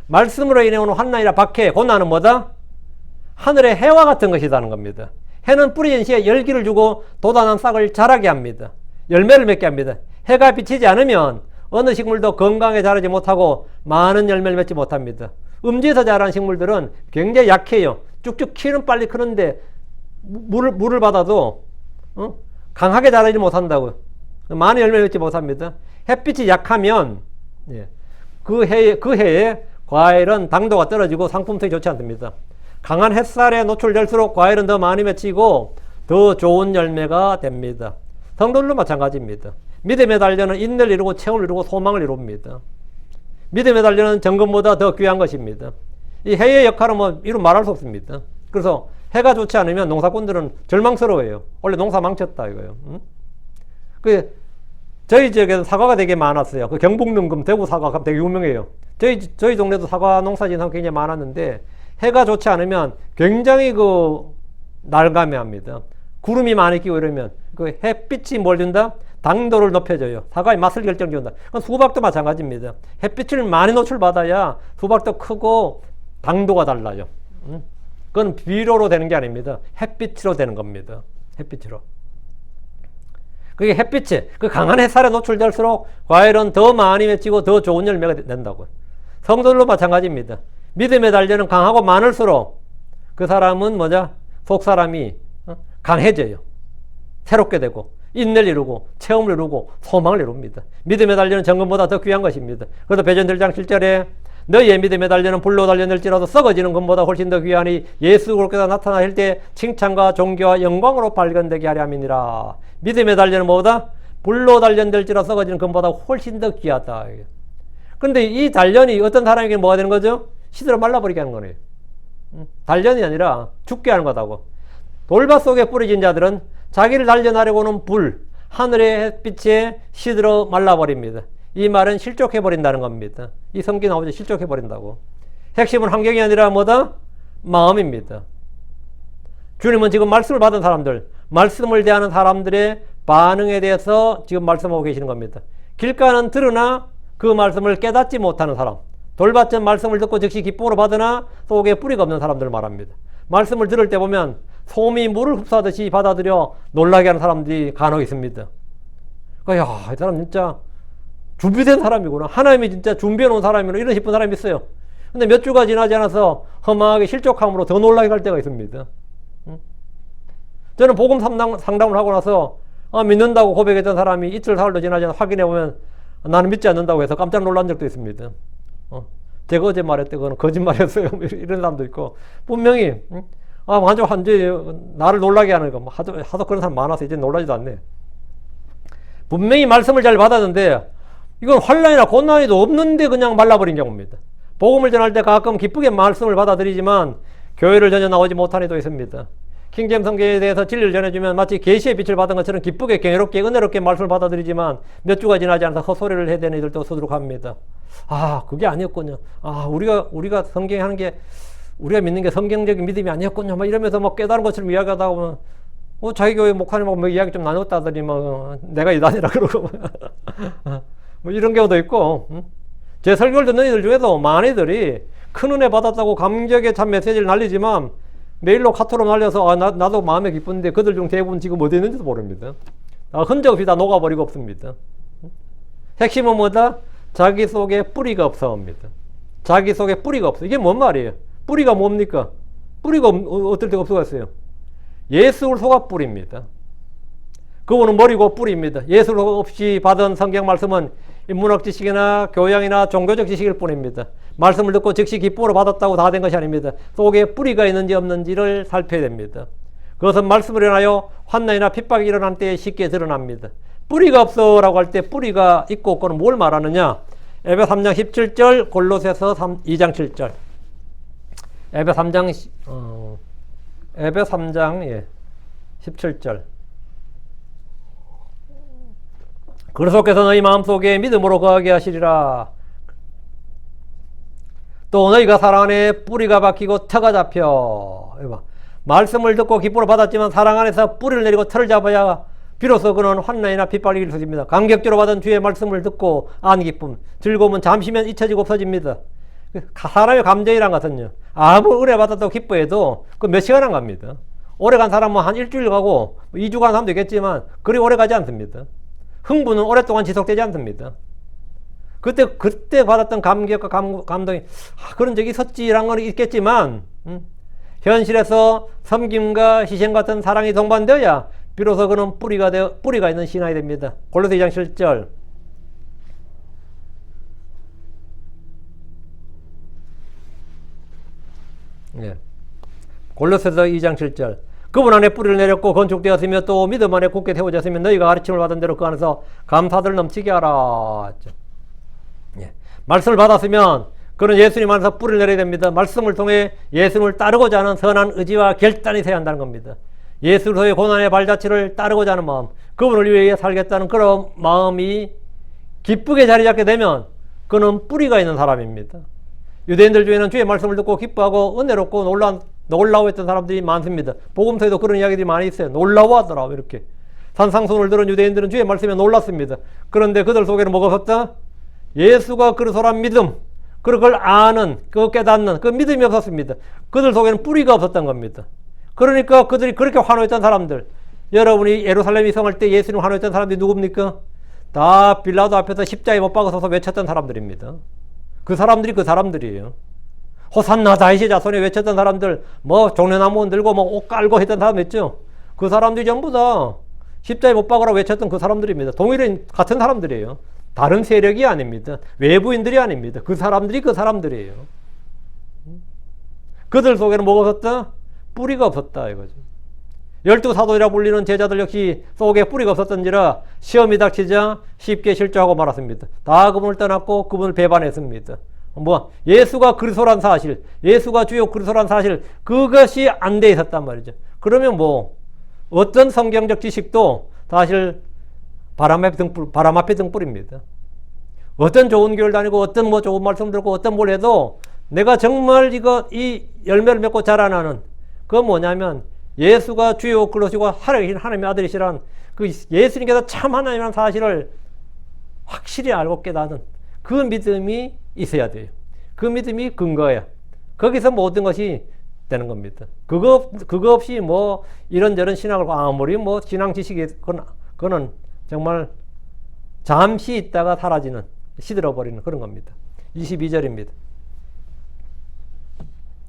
말씀으로 인해 오는 환난이나 박해, 고난은 뭐다? 하늘의 해와 같은 것이라는 겁니다. 해는 뿌려진 시에 열기를 주고 돋아난 싹을 자라게 합니다. 열매를 맺게 합니다. 해가 비치지 않으면 어느 식물도 건강하게 자라지 못하고 많은 열매를 맺지 못합니다. 음지에서 자라는 식물들은 굉장히 약해요. 쭉쭉 키는 빨리 크는데 물을 받아도 강하게 자라지 못한다고요. 많은 열매를 맺지 못합니다. 햇빛이 약하면 그 해에 과일은 당도가 떨어지고 상품성이 좋지 않습니다. 강한 햇살에 노출될수록 과일은 더 많이 맺히고 더 좋은 열매가 됩니다. 성도들도 마찬가지입니다. 믿음의 단련은 인내를 이루고 체험을 이루고 소망을 이룹니다. 믿음의 단련은 정금보다 더 귀한 것입니다. 이 해의 역할은 뭐 이루 말할 수 없습니다. 그래서 해가 좋지 않으면 농사꾼들은 절망스러워요. 원래 농사 망쳤다 이거예요. 저희 지역에서 사과가 되게 많았어요. 그 경북능금 대구 사과가 되게 유명해요. 저희 동네도 사과 농사 지은 사람 굉장히 많았는데 해가 좋지 않으면 굉장히 날감해합니다. 구름이 많이 끼고 이러면 그 햇빛이 뭘 준다? 당도를 높여줘요. 사과의 맛을 결정지운다. 그건 수박도 마찬가지입니다. 햇빛을 많이 노출받아야 수박도 크고 당도가 달라요. 그건 비료로 되는 게 아닙니다. 햇빛으로 되는 겁니다. 햇빛으로. 그게 햇빛에, 그 강한 햇살에 노출될수록 과일은 더 많이 맺히고 더 좋은 열매가 된다고요. 성도들도 마찬가지입니다. 믿음의 단련은 강하고 많을수록 그 사람은 속 사람이 강해져요. 새롭게 되고 인내를 이루고 체험을 이루고 소망을 이룹니다. 믿음의 단련은 정금보다 더 귀한 것입니다. 그래서 베드로 1장 7절에 너희의 믿음의 단련은 불로 단련될지라도 썩어지는 금보다 훨씬 더 귀하니 예수 그리스도께서 나타나실 때 칭찬과 존귀와 영광으로 발견되게 하려 함이니라. 믿음의 단련은 뭐다? 불로 단련될지라도 썩어지는 금보다 훨씬 더 귀하다. 그런데 이 단련이 어떤 사람에게 뭐가 되는 거죠? 시들어 말라버리게 하는 거네요. 단련이 아니라 죽게 하는 거다고. 돌밭 속에 뿌려진 자들은 자기를 단련하려고는 불, 하늘의 햇빛에 시들어 말라버립니다. 이 말은 실족해버린다는 겁니다. 이 성경 나오죠. 실족해버린다고. 핵심은 환경이 아니라 뭐다? 마음입니다. 주님은 지금 말씀을 받은 사람들, 말씀을 대하는 사람들의 반응에 대해서 지금 말씀하고 계시는 겁니다. 길가는 들으나 그 말씀을 깨닫지 못하는 사람, 돌밭은 말씀을 듣고 즉시 기쁨으로 받으나 속에 뿌리가 없는 사람들을 말합니다. 말씀을 들을 때 보면 솜이 물을 흡수하듯이 받아들여 놀라게 하는 사람들이 간혹 있습니다. 야, 이 사람 진짜 준비된 사람이구나. 하나님이 진짜 준비해 놓은 사람이구나. 이런 싶은 사람이 있어요. 근데 몇 주가 지나지 않아서 험하게 실족함으로 더 놀라게 갈 때가 있습니다. 저는 복음 상담을 하고 나서 믿는다고 고백했던 사람이 이틀 사흘도 지나지 않아 확인해 보면 나는 믿지 않는다고 해서 깜짝 놀란 적도 있습니다. 제가 어제 말했던 거는 거짓말이었어요. 이런 사람도 있고 분명히 완전 나를 놀라게 하는 거 하도 그런 사람 많아서 이제 놀라지도 않네. 분명히 말씀을 잘 받았는데 이건 환난이나 고난이도 없는데 그냥 말라버린 경우입니다. 복음을 전할 때 가끔 기쁘게 말씀을 받아들이지만 교회를 전혀 나오지 못한 이도 있습니다. 킹제임 성경에 대해서 진리를 전해주면 마치 계시의 빛을 받은 것처럼 기쁘게 경이롭게 은혜롭게 말씀을 받아들이지만 몇 주가 지나지 않아서 헛소리를 해야 되는 이들도 수두룩합니다. 그게 아니었군요. 우리가 성경에 하는 게 우리가 믿는 게 성경적인 믿음이 아니었군요. 막 이러면서 뭐 깨달은 것처럼 이야기하다 보면 자기 교회 목사님하고 뭐 이야기 좀 나눴다더니 내가 이단이라 그러고 뭐 이런 경우도 있고 제 설교를 듣는 이들 중에도 많이들이 큰 은혜 받았다고 감격에 참 메시지를 날리지만 메일로 카톡으로 날려서 나도 마음에 기쁜데 그들 중 대부분 지금 어디 있는지도 모릅니다. 흔적 없이 다 녹아버리고 없습니다. 핵심은 뭐다? 자기 속에 뿌리가 없어옵니다. 자기 속에 뿌리가 없어. 이게 뭔 말이에요? 뿌리가 뭡니까? 뿌리가 어떨 때가 없어갔어요. 예수 그리스도가 뿌리입니다. 그분은 머리고 뿌리입니다. 예수 없이 받은 성경 말씀은 인문학 지식이나 교양이나 종교적 지식일 뿐입니다. 말씀을 듣고 즉시 기쁨으로 받았다고 다 된 것이 아닙니다. 속에 뿌리가 있는지 없는지를 살펴야 됩니다. 그것은 말씀을 인하여 환난이나 핍박이 일어날 때 쉽게 드러납니다. 뿌리가 없어 라고 할 때 뿌리가 있고 없고는 뭘 말하느냐? 에베소 3장 17절, 골로새서 2장 7절. 에베소 3장 17절. 그리스도께서 너희 마음속에 믿음으로 거하게 하시리라. 또 너희가 사랑 안에 뿌리가 박히고 터가 잡혀. 말씀을 듣고 기쁨으로 받았지만 사랑 안에서 뿌리를 내리고 터를 잡아야 비로소 그는 환난이나 핍박을 이길 수 있습니다. 감격적으로 받은 주의 말씀을 듣고 안 기쁨, 즐거움은 잠시면 잊혀지고 없어집니다. 사람의 감정이란 것은요, 아무 은혜 받았다고 기뻐해도 그 몇 시간 안 갑니다. 오래 간 사람은 한 일주일 가고 2주 간 사람도 있겠지만 그리 오래 가지 않습니다. 흥분은 오랫동안 지속되지 않습니다. 그때 받았던 감격과 감동이 그런 적이 있었지라는 건 있겠지만 현실에서 섬김과 희생 같은 사랑이 동반되어야 비로소 그는 뿌리가 있는 신앙이 됩니다. 골로새 2장 7절. 골로새서 2장 7절. 그분 안에 뿌리를 내렸고 건축되었으며 또 믿음 안에 굳게 태워졌으면 너희가 가르침을 받은 대로 그 안에서 감사들을 넘치게 하라. 말씀을 받았으면 그는 예수님 안에서 뿌리를 내려야 됩니다. 말씀을 통해 예수님을 따르고자 하는 선한 의지와 결단이 세야 한다는 겁니다. 예수로의 고난의 발자취를 따르고자 하는 마음, 그분을 위해 살겠다는 그런 마음이 기쁘게 자리 잡게 되면 그는 뿌리가 있는 사람입니다. 유대인들 중에는 주의 말씀을 듣고 기뻐하고 은혜롭고 놀라워했던 사람들이 많습니다. 복음서에도 그런 이야기들이 많이 있어요. 놀라워하더라 이렇게. 산상수훈을 들은 유대인들은 주의 말씀에 놀랐습니다. 그런데 그들 속에는 뭐가 없었다? 예수가 그리스도란 믿음, 그걸 아는, 그걸 깨닫는 그 믿음이 없었습니다. 그들 속에는 뿌리가 없었던 겁니다. 그러니까 그들이 그렇게 환호했던 사람들, 여러분이 예루살렘 이성할 때 예수님 환호했던 사람들이 누굽니까? 다 빌라도 앞에서 십자가에 못 박아서서 외쳤던 사람들입니다. 그 사람들이에요. 호산나 다윗의 자손에 외쳤던 사람들, 종려나무 들고 옷 깔고 했던 사람 있죠? 그 사람들이 전부 다 십자가에 못 박으라고 외쳤던 그 사람들입니다. 동일한 같은 사람들이에요. 다른 세력이 아닙니다. 외부인들이 아닙니다. 그 사람들이에요. 그들 속에는 뭐가 없었다? 뿌리가 없었다 이거죠. 12사도이라 불리는 제자들 역시 속에 뿌리가 없었던지라 시험이 닥치자 쉽게 실족하고 말았습니다. 다 그분을 떠났고 그분을 배반했습니다. 예수가 그리스도란 사실, 예수가 주요 그리스도란 사실, 그것이 안 돼 있었단 말이죠. 그러면 어떤 성경적 지식도 사실 바람 앞에 등불입니다. 어떤 좋은 교회를 다니고 어떤 좋은 말씀 듣고 어떤 뭘 해도 내가 정말 이 열매를 맺고 자라나는 그건 뭐냐면 예수가 주요 그리스도시고 하나님의 아들이시란 그 예수님께서 참 하나님이라는 사실을 확실히 알고 깨닫는 그 믿음이 있어야 돼요. 그 믿음이 근거예요. 거기서 모든 것이 되는 겁니다. 그거 없이 뭐 이런저런 신학을 아무리 뭐 신앙 지식이 그거는 정말 잠시 있다가 사라지는, 시들어버리는 그런 겁니다. 22절입니다.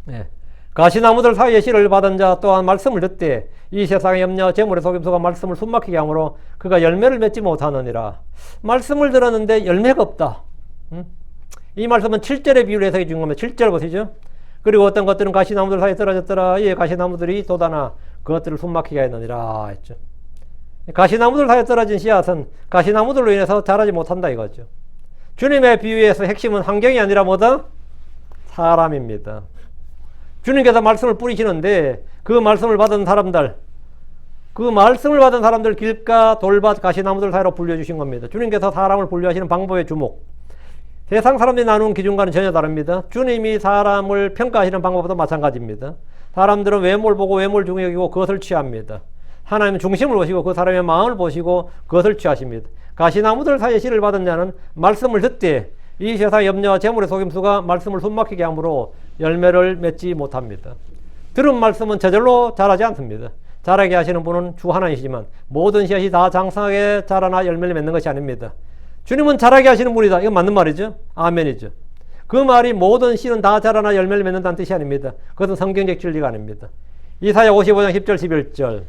네. 가시나무들 사이에 씨를 받은 자 또한 말씀을 듣되 이 세상의 염려 재물의 속임수가 말씀을 숨막히게 하므로 그가 열매를 맺지 못하느니라. 말씀을 들었는데 열매가 없다. 이 말씀은 7절의 비유를 해석해 준 겁니다. 7절 보시죠. 그리고 어떤 것들은 가시나무들 사이에 떨어졌더라. 이에 가시나무들이 돋아나 그것들을 숨막히게 했느니라 했죠. 가시나무들 사이에 떨어진 씨앗은 가시나무들로 인해서 자라지 못한다 이거죠. 주님의 비유에서 핵심은 환경이 아니라 뭐다? 사람입니다. 주님께서 말씀을 뿌리시는데 그 말씀을 받은 사람들, 길가, 돌밭, 가시나무들 사이로 분류해주신 겁니다. 주님께서 사람을 분류하시는 방법의 주목, 세상 사람들이 나누는 기준과는 전혀 다릅니다. 주님이 사람을 평가하시는 방법도 마찬가지입니다. 사람들은 외모를 보고 외모를 중요히 여기고 그것을 취합니다. 하나님은 중심을 보시고 그 사람의 마음을 보시고 그것을 취하십니다. 가시나무들 사이에 씨를 받은 자는 말씀을 듣되 이 세상 염려와 재물의 속임수가 말씀을 숨막히게 하므로 열매를 맺지 못합니다. 들은 말씀은 저절로 자라지 않습니다. 자라게 하시는 분은 주 하나이시지만 모든 씨앗이 다 장성하게 자라나 열매를 맺는 것이 아닙니다. 주님은 자라게 하시는 분이다. 이건 맞는 말이죠. 아멘이죠. 그 말이 모든 씨는 다 자라나 열매를 맺는다는 뜻이 아닙니다. 그것은 성경적 진리가 아닙니다. 이사야 55장 10절 11절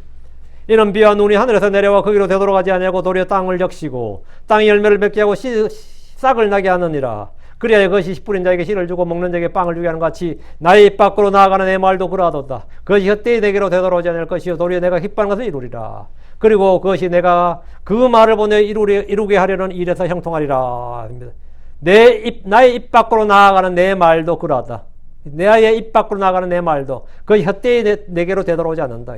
이는 비와 눈이 하늘에서 내려와 거기로 되돌아가지 아니하고 도리어 땅을 적시고 땅이 열매를 맺게 하고 싹을 나게 하느니라. 그래야 그것이 씨 뿌린 자에게 씨를 주고 먹는 자에게 빵을 주게 하는 것 같이 나의 입 밖으로 나아가는 내 말도 그러하도다. 그것이 헛되이 내게로 되돌아오지 않을 것이요 도리어 내가 기뻐하는 것을 이루리라. 그리고 그것이 내가 그 말을 보내 이루게 하려는 일에서 형통하리라. 나의 입 밖으로 나아가는 내 말도 그러하다. 나의 입 밖으로 나아가는 내 말도 그것이 헛되이 내게로 되돌아오지 않는다.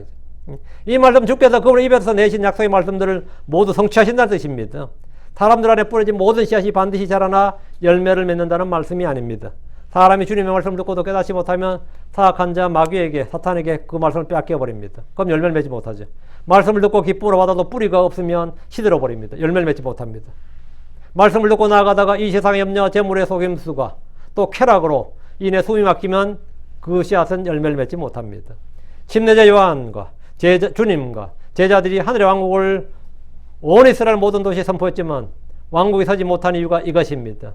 이 말씀 주께서 그분의 입에서 내신 약속의 말씀들을 모두 성취하신다는 뜻입니다. 사람들 안에 뿌려진 모든 씨앗이 반드시 자라나 열매를 맺는다는 말씀이 아닙니다. 사람이 주님의 말씀을 듣고도 깨닫지 못하면 사악한 자 마귀에게, 사탄에게 그 말씀을 빼앗겨버립니다. 그럼 열매를 맺지 못하죠. 말씀을 듣고 기쁨으로 받아도 뿌리가 없으면 시들어버립니다. 열매를 맺지 못합니다. 말씀을 듣고 나아가다가 이 세상의 염려와 재물의 속임수가 또 쾌락으로 인해 숨이 막히면 그 씨앗은 열매를 맺지 못합니다. 침례자 요한과 주님과 제자들이 하늘의 왕국을 온 이스라엘 모든 도시에 선포했지만 왕국이 서지 못한 이유가 이것입니다.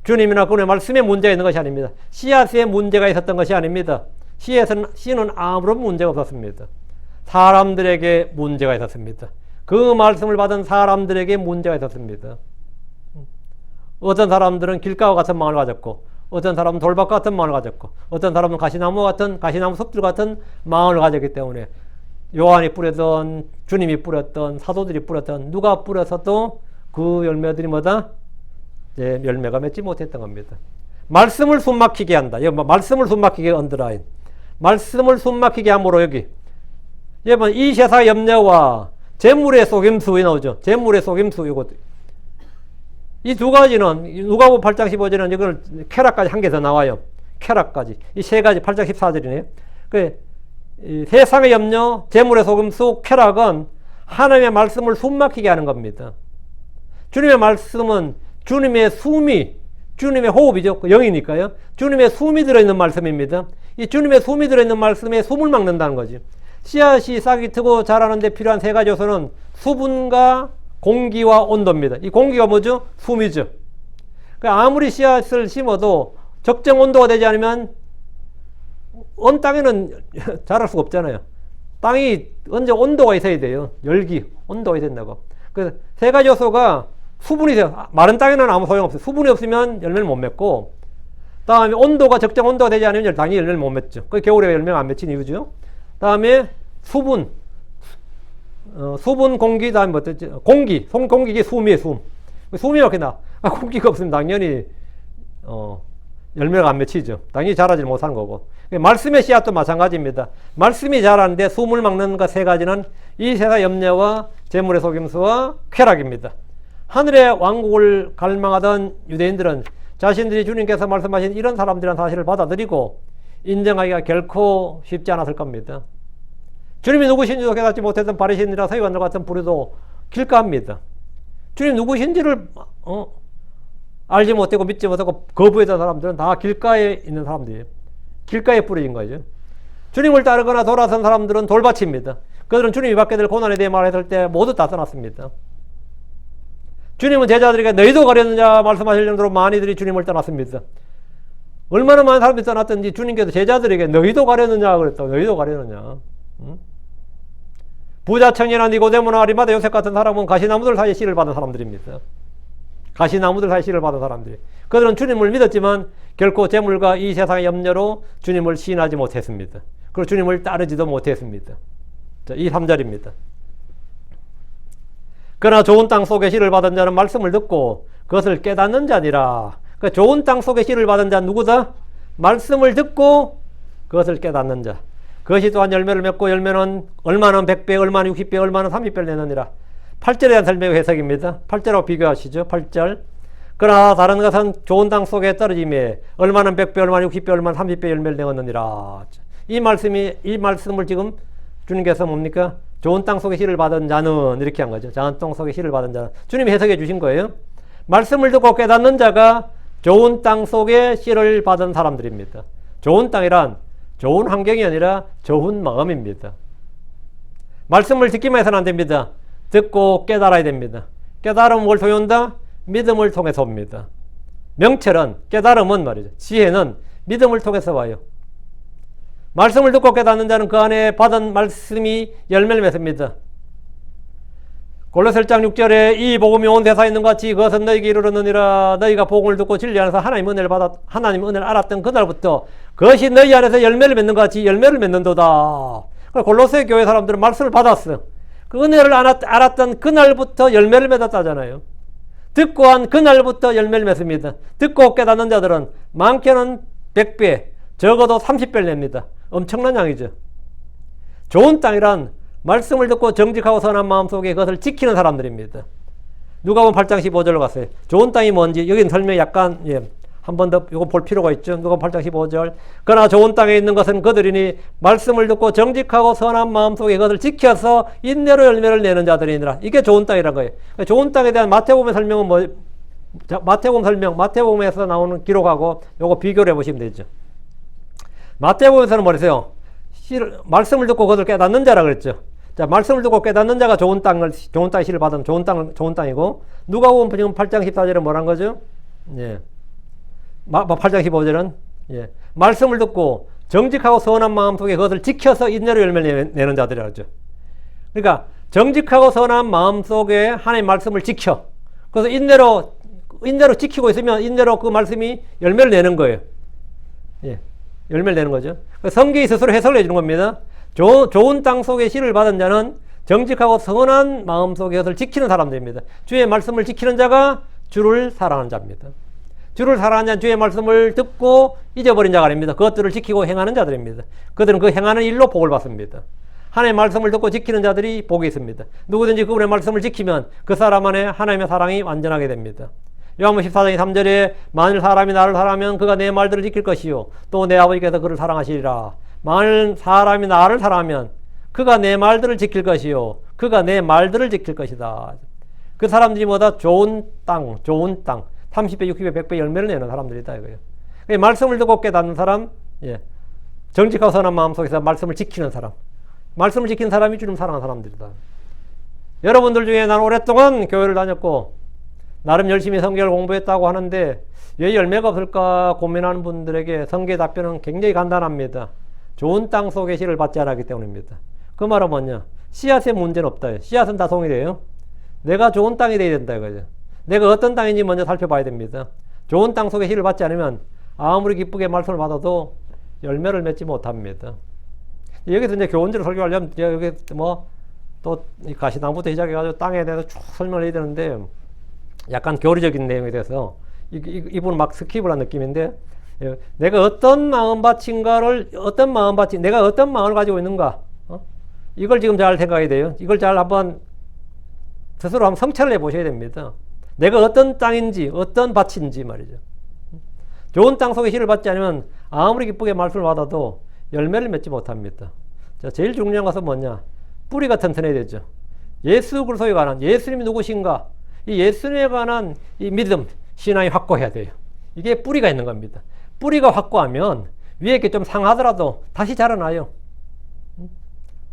주님이나 그분의 말씀에 문제가 있는 것이 아닙니다. 씨앗에 문제가 있었던 것이 아닙니다. 씨는 아무런 문제가 없었습니다. 사람들에게 문제가 있었습니다. 그 말씀을 받은 사람들에게 문제가 있었습니다. 어떤 사람들은 길가와 같은 마음을 가졌고 어떤 사람은 돌밭과 같은 마음을 가졌고 어떤 사람은 가시나무 숲들 같은 마음을 가졌기 때문에 요한이 뿌렸던, 주님이 뿌렸던, 사도들이 뿌렸던, 누가 뿌렸어도 그 열매들이 뭐다? 열매가 맺지 못했던 겁니다. 말씀을 숨막히게 한다. 말씀을 숨막히게 언더라인. 말씀을 숨막히게 함으로 여기. 여러분, 이 세상 염려와 재물의 속임수 나오죠. 재물의 속임수 이거. 이 두 가지는 누가복음 8장 15절은 이걸 쾌락까지 한 개 더 나와요. 쾌락까지. 이 세 가지 8장 14절이네요. 이 세상의 염려, 재물의 속임수, 쾌락은 하나님의 말씀을 숨막히게 하는 겁니다. 주님의 말씀은 주님의 숨이, 주님의 호흡이죠. 영이니까요. 주님의 숨이 들어있는 말씀입니다. 이 주님의 숨이 들어있는 말씀에 숨을 막는다는 거지. 씨앗이 싹이 트고 자라는데 필요한 세 가지 요소는 수분과 공기와 온도입니다. 이 공기가 뭐죠? 숨이죠. 아무리 씨앗을 심어도 적정 온도가 되지 않으면 언 땅에는 자랄 수가 없잖아요. 땅이 언제 온도가 있어야 돼요. 열기, 온도가 있어야 된다고. 그래서 세 가지 요소가 수분이 돼요. 마른 땅에는 아무 소용없어요. 수분이 없으면 열매를 못 맺고, 다음에 온도가 적정 온도가 되지 않으면 당연히 열매를 못 맺죠. 그 겨울에 열매가 안 맺힌 이유죠. 다음에 수분, 수분, 공기, 다음에 뭐 공기, 공기가 숨이에요. 숨이 이렇게 나. 공기가 없으면 당연히 열매가 안 맺히죠. 당연히 자라지 못하는 거고. 말씀의 씨앗도 마찬가지입니다. 말씀이 자라는데 숨을 막는 것 세 가지는 이 세상 염려와 재물의 속임수와 쾌락입니다. 하늘의 왕국을 갈망하던 유대인들은 자신들이 주님께서 말씀하신 이런 사람들이라는 사실을 받아들이고 인정하기가 결코 쉽지 않았을 겁니다. 주님이 누구신지도 깨닫지 못했던 바리새인이나 서기관들 같은 부류도 길가합니다. 주님 누구신지를 알지 못하고 믿지 못하고 거부했던 사람들은 다 길가에 있는 사람들이에요. 길가에 뿌려진 거죠. 주님을 따르거나 돌아선 사람들은 돌밭입니다. 그들은 주님이 받게 될 고난에 대해 말했을 때 모두 다 떠났습니다. 주님은 제자들에게 너희도 가려느냐 말씀하실 정도로 많이들이 주님을 떠났습니다. 얼마나 많은 사람들이 떠났던지 주님께서 제자들에게 너희도 가려느냐 그랬다. 너희도 가려느냐. 응? 부자 청년아 니고데모나 아리마다 요셉 같은 사람은 가시나무들 사이에 씨를 받은 사람들입니다. 가시나무들 사이에 씨를 받은 사람들이. 그들은 주님을 믿었지만 결코 재물과 이 세상의 염려로 주님을 시인하지 못했습니다. 그리고 주님을 따르지도 못했습니다. 자, 이 3절입니다. 그러나 좋은 땅 속에 씨를 받은 자는 말씀을 듣고 그것을 깨닫는 자니라. 그 좋은 땅 속에 씨를 받은 자는 누구다? 말씀을 듣고 그것을 깨닫는 자. 그것이 또한 열매를 맺고 열매는 얼마는 100배, 얼마는 60배, 얼마는 30배를 내느니라. 8절에 대한 설명 해석입니다. 8절하고 비교하시죠. 8절. 그러나 다른 것은 좋은 땅 속에 떨어짐에 얼마는 100배, 얼마는 60배, 얼마는 30배 열매를 내었느니라. 이 말씀을 지금 주님께서 뭡니까? 좋은 땅 속에 씨를 받은 자는 이렇게 한 거죠. 작은 땅 속에 씨를 받은 자는. 주님이 해석해 주신 거예요. 말씀을 듣고 깨닫는 자가 좋은 땅 속에 씨를 받은 사람들입니다. 좋은 땅이란 좋은 환경이 아니라 좋은 마음입니다. 말씀을 듣기만 해서는 안 됩니다. 듣고 깨달아야 됩니다. 깨달음은 뭘 통해 온다? 믿음을 통해서 옵니다. 명철은, 깨달음은 말이죠. 지혜는 믿음을 통해서 와요. 말씀을 듣고 깨닫는 자는 그 안에 받은 말씀이 열매를 맺습니다. 골로새 1장 6절에 이 복음이 온 세상에 있는 것 같이 그것은 너희에게 이르렀느니라. 너희가 복음을 듣고 진리 안에서 하나님 은혜를 알았던 그날부터 그것이 너희 안에서 열매를 맺는 것 같이 열매를 맺는도다. 골로새 교회 사람들은 말씀을 받았어. 그 은혜를 알았던 그날부터 열매를 맺었다잖아요. 듣고 한 그날부터 열매를 맺습니다. 듣고 깨닫는 자들은 많게는 100배, 적어도 30배를 냅니다. 엄청난 양이죠. 좋은 땅이란 말씀을 듣고 정직하고 선한 마음속에 그것을 지키는 사람들입니다. 누가복음 8장 15절로 갔어요. 좋은 땅이 뭔지 여기는 설명이 약간 한 번 더 이거 볼 필요가 있죠. 누가복음 8장 15절. 그러나 좋은 땅에 있는 것은 그들이니 말씀을 듣고 정직하고 선한 마음속에 그것을 지켜서 인내로 열매를 내는 자들이니라. 이게 좋은 땅이란 거예요. 좋은 땅에 대한 마태복음의 설명은 뭐? 자, 마태복음 설명, 마태복음에서 나오는 기록하고 요거 비교를 해보시면 되죠. 마태복음에서는 뭐랬어요? 말씀을 듣고 그것을 깨닫는 자라 그랬죠. 자, 말씀을 듣고 깨닫는 자가 좋은 땅의 씨를 받은 좋은 땅이고, 누가복음 지금 8장 14절에 뭐란 거죠? 예. 8장 15절은 말씀을 듣고 정직하고 선한 마음 속에 그것을 지켜서 인내로 열매를 내는 자들이라고 하죠. 그러니까 정직하고 선한 마음 속에 하나님의 말씀을 지켜. 그래서 인내로 지키고 있으면 인내로 그 말씀이 열매를 내는 거예요. 예. 열매를 내는 거죠. 성경이 스스로 해석을 해주는 겁니다. 좋은 땅 속에 씨를 받은 자는 정직하고 선한 마음 속에 그것을 지키는 사람들입니다. 주의 말씀을 지키는 자가 주를 사랑하는 자입니다. 주를 사랑하는 자는 주의 말씀을 듣고 잊어버린 자가 아닙니다. 그것들을 지키고 행하는 자들입니다. 그들은 그 행하는 일로 복을 받습니다. 하나님의 말씀을 듣고 지키는 자들이 복이 있습니다. 누구든지 그분의 말씀을 지키면 그 사람 안에 하나님의 사랑이 완전하게 됩니다. 요한복음 14장 3절에 만일 사람이 나를 사랑하면 그가 내 말들을 지킬 것이요 또 내 아버지께서 그를 사랑하시리라. 만일 사람이 나를 사랑하면 그가 내 말들을 지킬 것이요 그가 내 말들을 지킬 것이다. 그 사람들이 뭐다? 좋은 땅 30배, 60배, 100배 열매를 내는 사람들이다 이거예요. 말씀을 듣고 깨닫는 사람, 정직하고 선한 마음 속에서 말씀을 지키는 사람, 말씀을 지키는 사람이 주님 사랑하는 사람들이다. 여러분들 중에 나는 오랫동안 교회를 다녔고 나름 열심히 성경을 공부했다고 하는데 왜 열매가 없을까 고민하는 분들에게 성경의 답변은 굉장히 간단합니다. 좋은 땅 속에 씨를 받지 않았기 때문입니다. 그 말은 뭐냐? 씨앗의 문제는 없다. 씨앗은 다 동일해요. 내가 좋은 땅이 돼야 된다 이거죠. 내가 어떤 땅인지 먼저 살펴봐야 됩니다. 좋은 땅 속에 씨를 받지 않으면 아무리 기쁘게 말씀을 받아도 열매를 맺지 못합니다. 여기서 이제 교훈제를 설교하려면 여기 또 가시나무부터 시작해가지고 땅에 대해서 쭉 설명을 해야 되는데 약간 교리적인 내용에 대해서 이분은 막 스킵을 한 느낌인데 내가 어떤 마음밭인가를 내가 어떤 마음을 가지고 있는가 이걸 지금 잘 생각해야 돼요. 이걸 잘 한번 스스로 한번 성찰을 해보셔야 됩니다. 내가 어떤 땅인지 어떤 밭인지 말이죠. 좋은 땅 속에 씨를 받지 않으면 아무리 기쁘게 말씀을 받아도 열매를 맺지 못합니다. 자, 제일 중요한 것은 뭐냐? 뿌리가 튼튼해야 되죠. 예수 그리스도에 관한 예수님이 누구신가? 이 예수님에 관한 이 믿음, 신앙이 확고해야 돼요. 이게 뿌리가 있는 겁니다. 뿌리가 확고하면 위에 게 좀 상하더라도 다시 자라나요.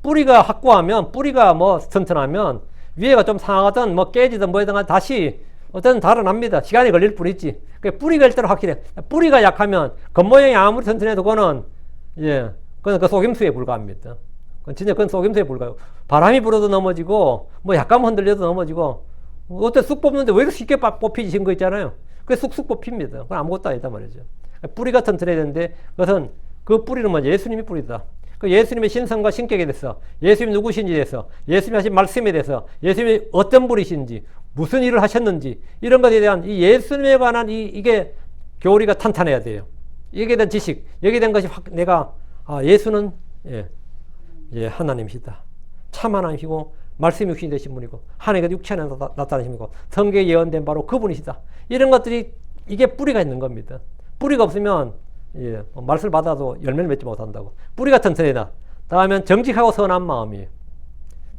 뿌리가 확고하면, 뿌리가 뭐 튼튼하면 위에가 좀 상하든 뭐 깨지든 뭐든 다시 어쨌든 자라납니다. 시간이 걸릴 뿐이지. 뿌리가 일대로 확실해. 뿌리가 약하면 겉모양이 아무리 튼튼해도 그거는 그건 그 속임수에 불과합니다. 그건 속임수에 불과해요. 바람이 불어도 넘어지고 뭐 약간 흔들려도 넘어지고 어때 쑥 뽑는데 왜 이렇게 쉽게 뽑히신 거 있잖아요. 그게 쑥쑥 뽑힙니다. 그건 아무것도 아니다 말이죠. 뿌리가 튼튼해야 되는데 그것은 그 뿌리는 뭐 예수님이 뿌리다. 그 예수님의 신성과 신격에 대해서, 예수님이 누구신지에 대해서, 예수님이 하신 말씀에 대해서, 예수님이 어떤 분이신지, 무슨 일을 하셨는지, 이런 것에 대한 이 예수님에 관한 이게 교리가 탄탄해야 돼요. 여기에 대한 지식, 여기에 대한 것이 내가, 예수는, 하나님이시다. 참 하나님이시고, 말씀이 육신이 되신 분이고, 하나님께서 육체 안에 나타나신 분이고, 성경에 예언된 바로 그분이시다. 이런 것들이, 이게 뿌리가 있는 겁니다. 뿌리가 없으면, 말씀을 받아도 열매를 맺지 못한다고. 뿌리가 튼튼하다. 다음엔 정직하고 선한 마음이에요.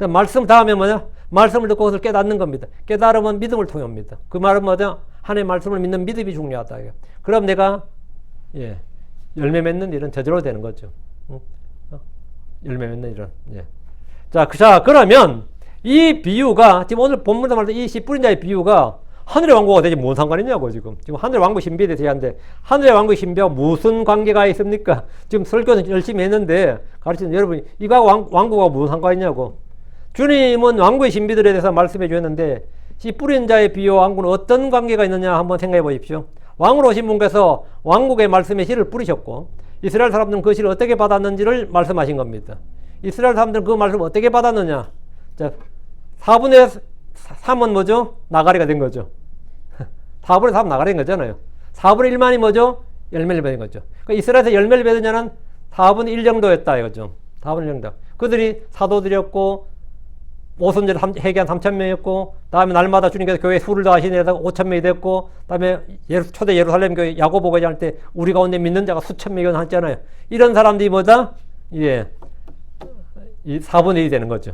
말씀 다음에 뭐냐? 말씀을 듣고 그것을 깨닫는 겁니다. 깨달으면 믿음을 통해 옵니다. 그 말은 뭐냐? 하나님의 말씀을 믿는 믿음이 중요하다. 그럼 내가 열매 맺는 일은 저절로 되는 거죠. 열매 맺는 일은. 자, 그러면 이 비유가 지금 오늘 본문에 말한 이 씨 뿌린 자의 비유가 하늘의 왕국과 대체 무슨 상관이냐고 지금 하늘의 왕국 신비에 대해서 얘기하는데 하늘의 왕국 신비와 무슨 관계가 있습니까? 지금 설교는 열심히 했는데 가르치는 여러분이 이거 왕국과 무슨 상관이냐고. 주님은 왕국의 신비들에 대해서 말씀해 주셨는데 씨 뿌린 자의 비유와 왕국은 어떤 관계가 있느냐 한번 생각해 보십시오. 왕으로 오신 분께서 왕국의 말씀의 씨를 뿌리셨고 이스라엘 사람들은 그 씨를 어떻게 받았는지를 말씀하신 겁니다. 이스라엘 사람들은 그 말씀을 어떻게 받았느냐. 자, 4분의 3은 뭐죠? 나가리가 된 거죠. 4분의 3 나가리인 거잖아요. 4분의 1만이 뭐죠? 열매를 맺은 거죠. 그러니까 이스라엘에서 열매를 맺은 자는 4분의 1 정도였다 이거죠. 4분의 1 정도. 그들이 사도들이었고 오순절 회개한 3,000명이었고 다음에 날마다 주님께서 교회에 술을 다하시는 데서 5,000명이 됐고 다음에 초대 예루살렘 교회 야고보 회장할 때 우리 가운데 믿는 자가 수천 명이 했잖아요. 이런 사람들이 뭐다? 이 4분의 1이 되는 거죠.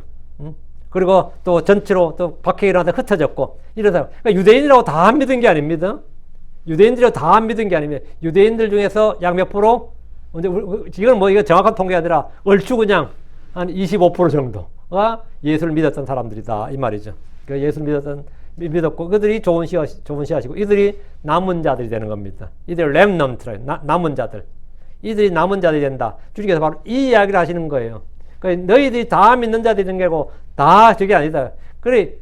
그리고 또 전체로 또 박해가 일어나서 흩어졌고 이런 사람. 그러니까 유대인이라고 다 안 믿은 게 아닙니다. 유대인들이 다 안 믿은 게 아닙니다. 유대인들 중에서 약 몇 프로? 이건 뭐 이거 정확한 통계가 아니라 얼추 그냥 한 25% 정도가 예수를 믿었던 사람들이다 이 말이죠. 그러니까 예수를 믿었고 그들이 좋은 씨앗이고 이들이 남은 자들이 되는 겁니다. 이들 렘넌트 남은 자들. 이들이 남은 자들이 된다. 주님께서 바로 이 이야기를 하시는 거예요. 그러니까 너희들이 다 믿는 자들이 된 게고 다 저게 아니다. 그래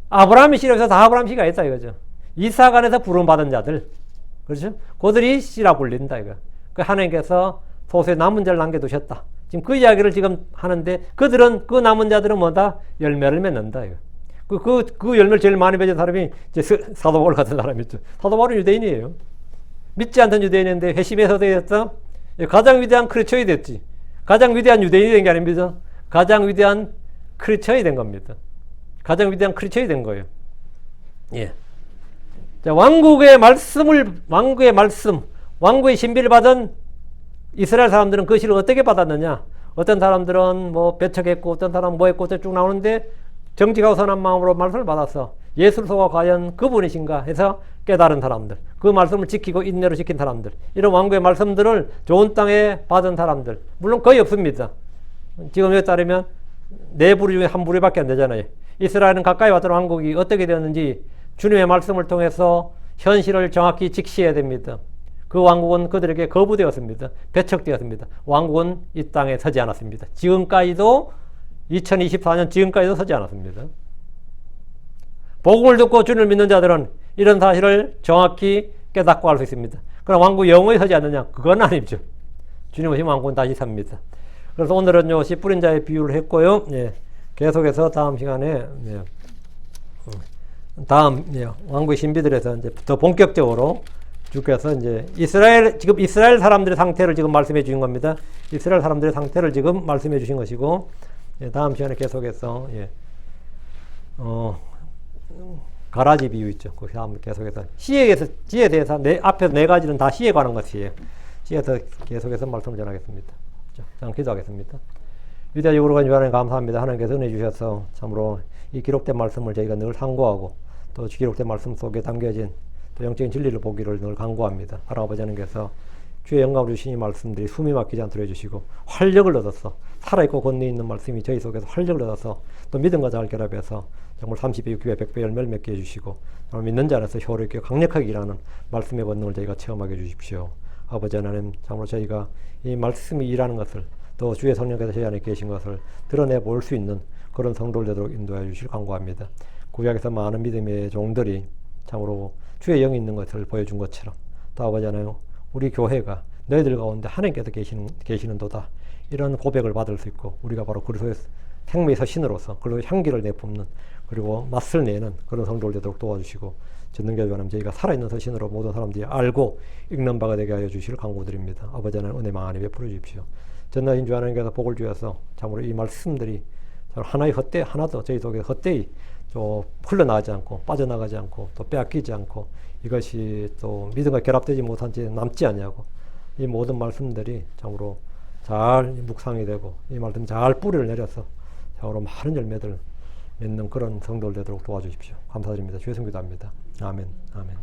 아브라함이 씨라서 다 아브라함 씨가 있다 이거죠. 이삭 안에서 부름받은 자들, 그렇죠? 그들이 씨라 불린다 이거. 그 하나님께서 소수의 남은 자를 남겨두셨다. 지금 그 이야기를 지금 하는데 그들은 그 남은 자들은 뭐다? 열매를 맺는다 이거. 그 열매를 제일 많이 맺은 사람이 이제 사도 바울 같은 사람이죠. 사도 바울은 유대인이에요. 믿지 않던 유대인인데 회심해서 되었다. 가장 위대한 크리스천이 됐지. 가장 위대한 유대인이 된 게 아닙니다. 가장 위대한 크리스천이 된 겁니다. 가장 위대한 크리스천이 된 거예요. 예. 자, 왕국의 신비를 받은 이스라엘 사람들은 그 씨를 어떻게 받았느냐? 어떤 사람들은 뭐 배척했고, 어떤 사람은 뭐 했고, 쭉 나오는데 정직하고 선한 마음으로 말씀을 받았어. 예수를 속아 과연 그분이신가 해서 깨달은 사람들, 그 말씀을 지키고 인내로 지킨 사람들, 이런 왕국의 말씀들을 좋은 땅에 받은 사람들, 물론 거의 없습니다. 지금에 따르면 네 부류 중에 한 부류밖에 안 되잖아요. 이스라엘은 가까이 왔던 왕국이 어떻게 되었는지 주님의 말씀을 통해서 현실을 정확히 직시해야 됩니다. 그 왕국은 그들에게 거부되었습니다. 배척되었습니다. 왕국은 이 땅에 서지 않았습니다. 지금까지도 2024년 지금까지도 서지 않았습니다. 복음을 듣고 주님을 믿는 자들은 이런 사실을 정확히 깨닫고 알 수 있습니다. 그럼 왕국 영원히 서지 않느냐? 그건 아니죠. 주님 오시면 왕국은 다시 삽니다. 그래서 오늘은 요 씨 뿌린 자의 비유를 했고요. 예. 계속해서 다음 시간에 왕국의 신비들에서 이제 더 본격적으로 주께서 이제 지금 이스라엘 사람들의 상태를 지금 말씀해 주신 겁니다. 이스라엘 사람들의 상태를 지금 말씀해 주신 것이고, 예, 다음 시간에 계속해서, 가라지 비유 있죠. 그 다음 계속해서 씨에 대해서 앞에서 네 가지는 다 씨에 관한 것이에요. 씨에서 계속해서 말씀을 전하겠습니다. 자, 기도하겠습니다. 위대한 유로간 주하나님 감사합니다. 하나님께서 은혜 주셔서 참으로 이 기록된 말씀을 저희가 늘 상고하고 또 기록된 말씀 속에 담겨진 또 영적인 진리를 보기를 늘 간구합니다. 하나님 아버지 하나님께서 주의 영감을 주신 이 말씀들이 숨이 막히지 않도록 해주시고 활력을 얻어서 살아있고 권리 있는 말씀이 저희 속에서 활력을 얻어서 또 믿음과 잘 결합해서 정말 30배, 60배, 100배 열매를 맺게 해주시고 믿는 자 안에서 효력있게 강력하게 일하는 말씀의 권능을 저희가 체험하게 해주십시오. 아버지 하나님, 정말 저희가 이 말씀이 일하는 것을 또 주의 성령께서 저희 안에 계신 것을 드러내 볼 수 있는 그런 성도를 되도록 인도해 주실 간구합니다. 구약에서 많은 믿음의 종들이 참으로 주의 영이 있는 것을 보여준 것처럼 또 아버지 하나님, 우리 교회가 너희들 가운데 하나님께서 계시는 도다, 이런 고백을 받을 수 있고 우리가 바로 그리스도의 생명의 서신으로서 그리고 향기를 내뿜는 그리고 맛을 내는 그런 성도를 되도록 도와주시고 전능자주 하나님, 저희가 살아있는 서신으로 모든 사람들이 알고 읽는 바가 되게 하여 주시길 간구드립니다. 아버지 하나님, 은혜 많이 베풀어 주십시오. 전능하신 주 하나님께서 복을 주셔서 참으로 이 말씀들이 하나의 헛되이 하나도 저희 속에 헛되이 또 흘러나가지 않고 빠져나가지 않고 또 빼앗기지 않고 이것이 또 믿음과 결합되지 못한 채 남지 않냐고, 이 모든 말씀들이 참으로 잘 묵상이 되고 이 말씀 잘 뿌리를 내려서 참으로 많은 열매들 맺는 그런 성도를 되도록 도와주십시오. 감사드립니다. 주의 성기도합니다. 아멘. 아멘.